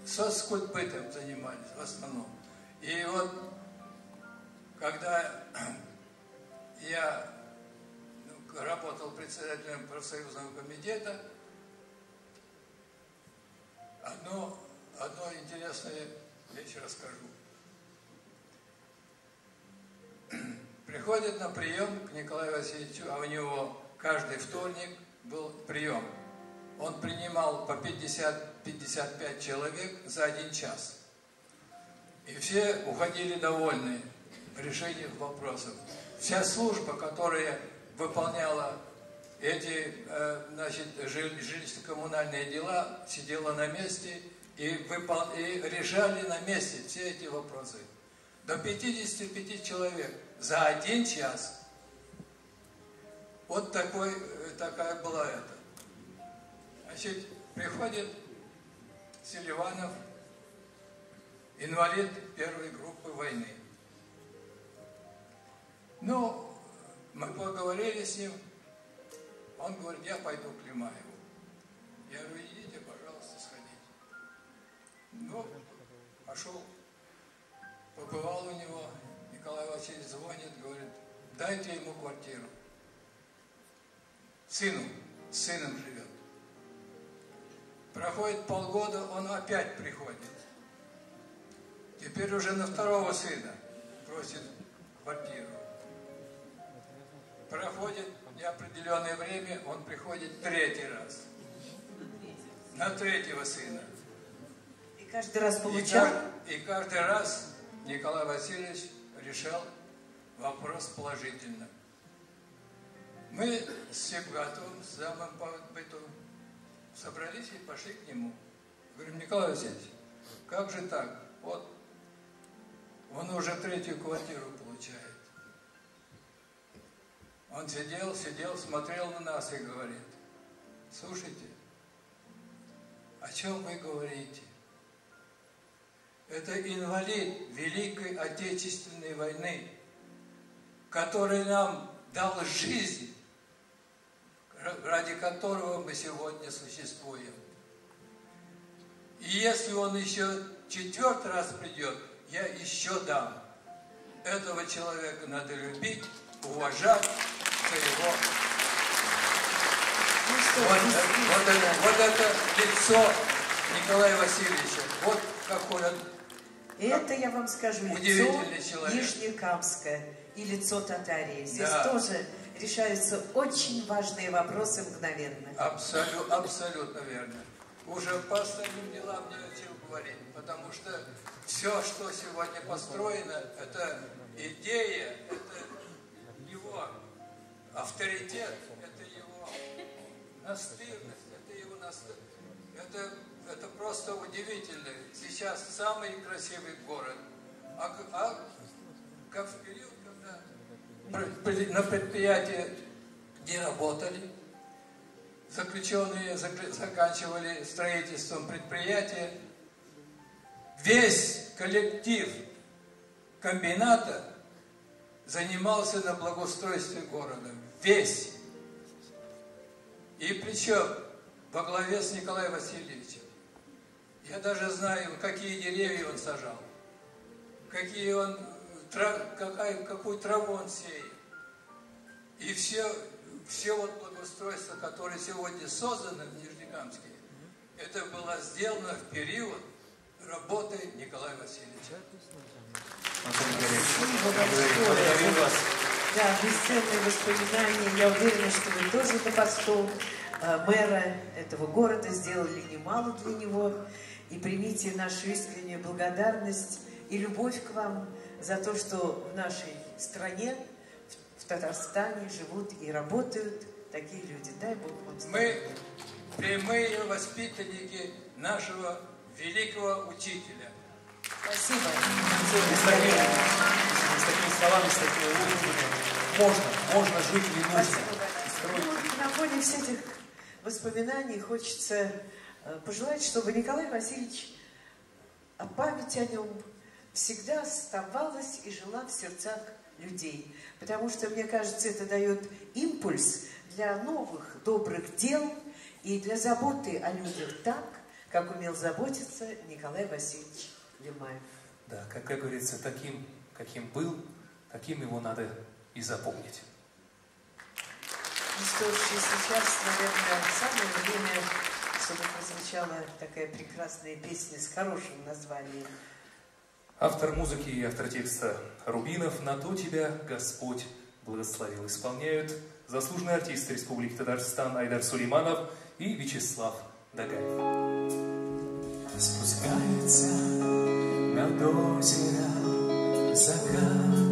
S20: соцкультбытом занимались в основном. И вот, когда я работал председателем профсоюзного комитета, одну интересную вещь расскажу. Приходит на прием к Николаю Васильевичу, а у него каждый вторник был прием. Он принимал по 50-55 человек за 1 час. И все уходили довольны решением вопросов. Вся служба, которая выполняла эти, жилищно-коммунальные дела, сидела на месте и решали на месте все эти вопросы. До 55 человек за 1 час. Вот такая была это. Значит, приходит Селиванов, инвалид 1-й группы войны. Ну, мы поговорили с ним. Он говорит, я пойду к Лимаеву. Я говорю, идите, пожалуйста, сходите. Ну, пошел, побывал у него. Николай Васильевич звонит, говорит, дайте ему квартиру. С сыном живет. Проходит полгода, он опять приходит. Теперь уже на 2-го сына просит квартиру. Проходит неопределенное время, он приходит 3-й раз. На 3-го сына.
S2: И каждый раз получал?
S20: И каждый раз Николай Васильевич решал вопрос положительно. Мы с Сибгатовым, с замом по быту, собрались и пошли к нему. Говорим, Николай Васильевич, как же так? Вот, он уже 3-ю квартиру получает. Он сидел, смотрел на нас и говорит, слушайте, о чем вы говорите? Это инвалид Великой Отечественной войны, который нам дал жизнь, ради которого мы сегодня существуем. И если он еще 4-й раз придет, я еще дам. Этого человека надо любить, уважать за его... Вот это лицо Николая Васильевича. Вот какой он.
S2: И это, я вам скажу, лицо Нижнекамска и лицо Татарии. Здесь тоже решаются очень важные вопросы мгновенно.
S20: Абсолютно верно. Уже по остальным делам не о чем говорить, потому что все, что сегодня построено, это идея, это его авторитет, это его настырность, это его настырность. Это просто удивительно. Сейчас самый красивый город. А как в период, когда на предприятии, где работали, заключенные заканчивали строительством предприятия, весь коллектив комбината занимался на благоустройстве города. Весь. И причем во главе с Николаем Васильевичем. Я даже знаю, какие деревья он сажал, какую траву он сеет. И все вот благоустройство, которое сегодня создано в Нижнекамске, это было сделано в период работы Николая Васильевича.
S2: Благодарю вас. Да, бесценные воспоминания. Я уверена, что вы тоже до постов мэра этого города сделали немало для него. И примите нашу искреннюю благодарность и любовь к вам за то, что в нашей стране, в Татарстане живут и работают такие люди. Дай Бог вам здоровья.
S20: Мы прямые воспитанники нашего великого учителя.
S2: Спасибо.
S3: С такими словами, с такими улыбками можно жить и нужно.
S2: На фоне всех этих воспоминаний хочется пожелать, чтобы Николай Васильевич, память о нем всегда оставалась и жила в сердцах людей. Потому что, мне кажется, это дает импульс для новых добрых дел и для заботы о людях так, как умел заботиться Николай Васильевич Лемаев.
S3: Да, как говорится, таким, каким был, таким его надо и запомнить.
S2: Ну что ж, и сейчас, наверное, самое время, чтобы прозвучала такая прекрасная песня с хорошим названием.
S3: Автор музыки и автор текста Рубинов «На то тебя Господь благословил». Исполняют заслуженные артисты Республики Татарстан Айдар Сулейманов и Вячеслав Дагаев.
S5: Спускается над озером закат,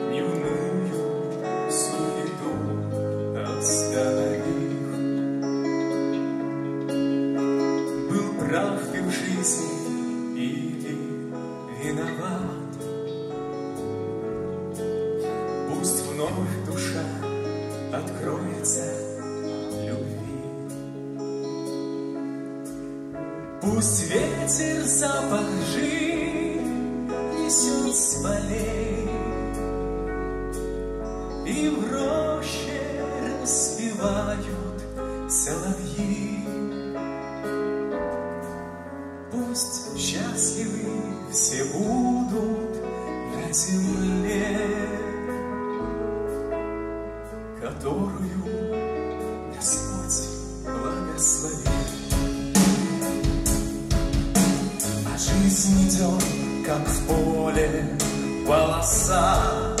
S5: дневную суету остановив. Был прав ты в жизни или виноват, пусть вновь душа откроется любви. Пусть ветер запах лжи несет с полей, и в роще распевают соловьи. Пусть счастливы все будут на земле, которую Господь благословит. А жизнь идет, как в поле полоса,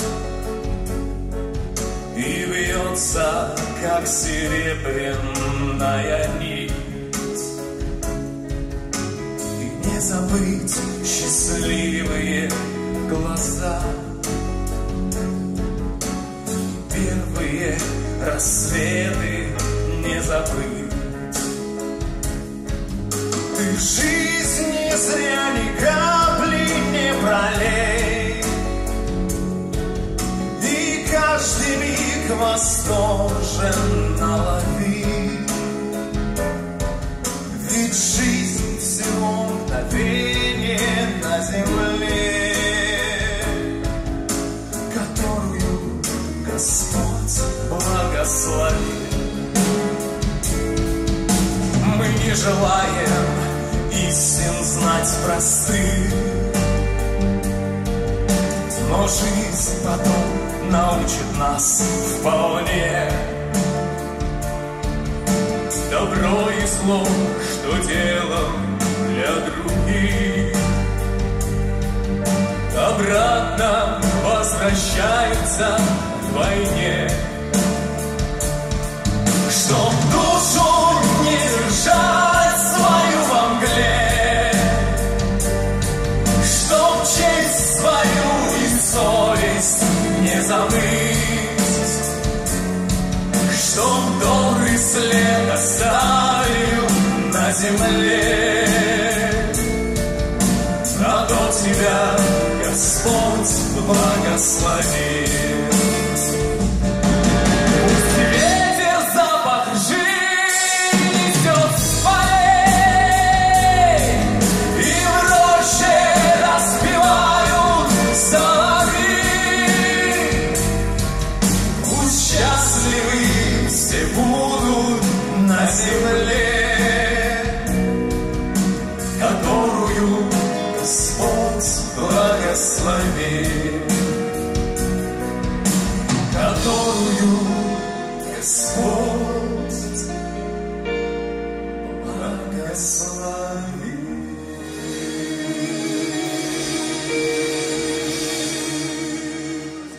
S5: и вьется, как серебряная нить. И не забыть счастливые глаза, первые рассветы не забыть. Ты в жизни зря ни капли не пролей, и каждый миг восторженно лови. Ведь жизнь всего мгновение на земле, которую Господь благословит. Мы не желаем и песен знать простых. Но жизнь потом научит нас вполне. Добро и зло, что делом для других, обратно возвращаются к войне. Чтоб душу не держать свою во мгле, чтоб честь свою и совесть не забыть, чтоб добрый след оставил на земле. А до тебя Господь благословит. Пусть ветер запах жизни несет с полей, и в роще распевают соловьи. Пусть счастливы все будут на земле, которую Господь благословит, которую Господь благословит.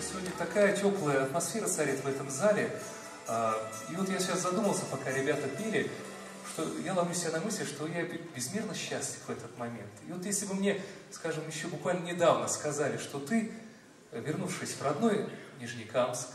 S3: Сегодня такая теплая атмосфера царит в этом зале. И вот я сейчас задумался, пока ребята пели, что я ловлю себя на мысли, что я безмерно счастлив в этот момент. И вот если бы мне, скажем, еще буквально недавно сказали, что ты, вернувшись в родной Нижнекамск,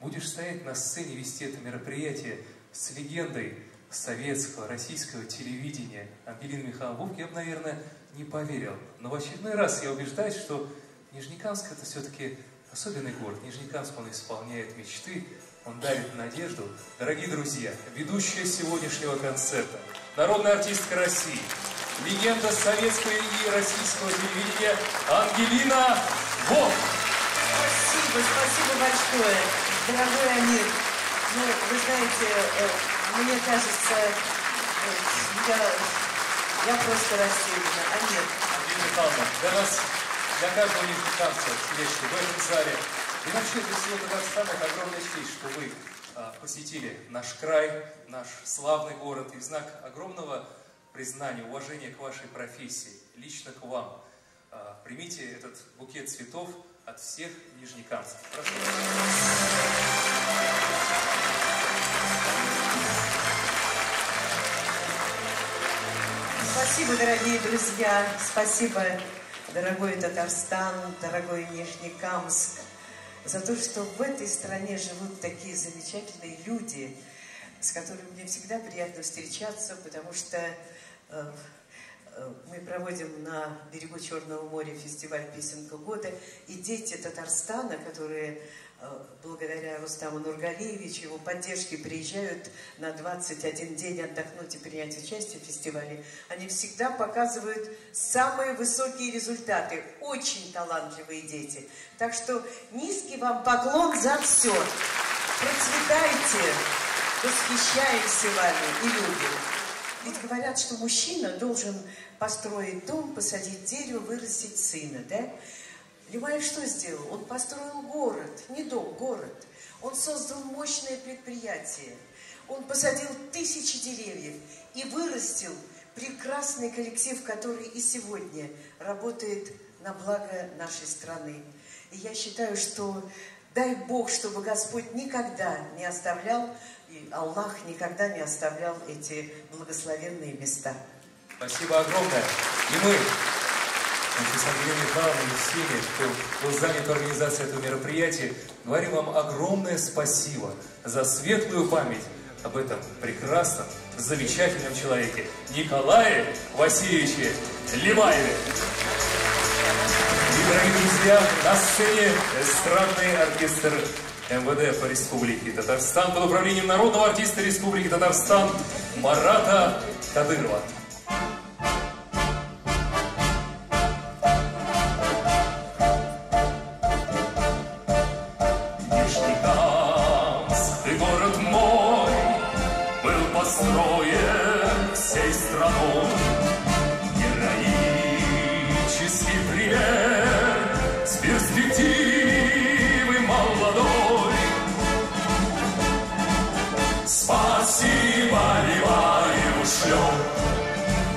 S3: будешь стоять на сцене, вести это мероприятие с легендой советского, российского телевидения Ангелиной Михайловной Бубки, я бы, наверное, не поверил. Но в очередной раз я убеждаюсь, что Нижнекамск — это все-таки особенный город. Нижнекамск, он исполняет мечты, он дарит надежду. Дорогие друзья, ведущая сегодняшнего концерта, народная артистка России, легенда советского и российского телевидения Ангелина Вог.
S2: Спасибо большое, дорогой Амир. Ну, вы знаете, мне кажется, я просто растеряна. Амир.
S3: Ангелина Михайловна, для нас, для каждого нижнекамца, сидящего в этом зале, и вообще для всего Татарстана это огромная честь, что вы посетили наш край, наш славный город, и в знак огромного признания, уважения к вашей профессии, лично к вам, примите этот букет цветов от всех нижнекамцев. Прошу.
S2: Спасибо, дорогие друзья, спасибо, дорогой Татарстан, дорогой Нижнекамск, за то, что в этой стране живут такие замечательные люди, с которыми мне всегда приятно встречаться, потому что мы проводим на берегу Черного моря фестиваль «Песенка года», и дети Татарстана, которые благодаря Рустаму Нургалиевичу, его поддержке, приезжают на 21 день отдохнуть и принять участие в фестивале, они всегда показывают самые высокие результаты. Очень талантливые дети. Так что низкий вам поклон за все. Процветайте, восхищаемся вами и любим. Ведь говорят, что мужчина должен построить дом, посадить дерево, вырастить сына, да? Лимаев что сделал? Он построил город, не дом, город. Он создал мощное предприятие. Он посадил тысячи деревьев и вырастил прекрасный коллектив, который и сегодня работает на благо нашей страны. И я считаю, что дай Бог, чтобы Господь никогда не оставлял, и Аллах никогда не оставлял эти благословенные места.
S3: Спасибо огромное. И мы, с Ангелиной Михайловной и всеми, кто был занят организацией этого мероприятия, говорим вам огромное спасибо за светлую память об этом прекрасном, замечательном человеке Николае Васильевиче Лимаеве. И, дорогие друзья, на сцене эстрадный оркестр МВД по Республике Татарстан под управлением народного артиста Республики Татарстан Марата Кадырова.
S5: Нижнекамск, ты город мой, был построен всей страной.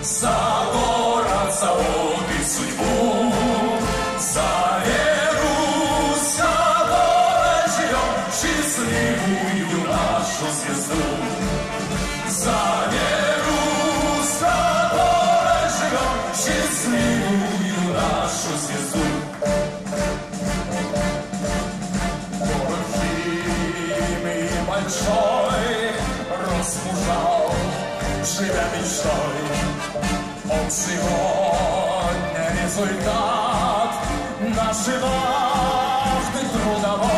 S5: За город, завод и судьбу, за веру, за город живем, счастливую нашу звезду. За веру, за город живем, счастливую нашу звезду. Город химии большой распужал, живя мечтой. Он сегодня результат нашей вахты трудовой.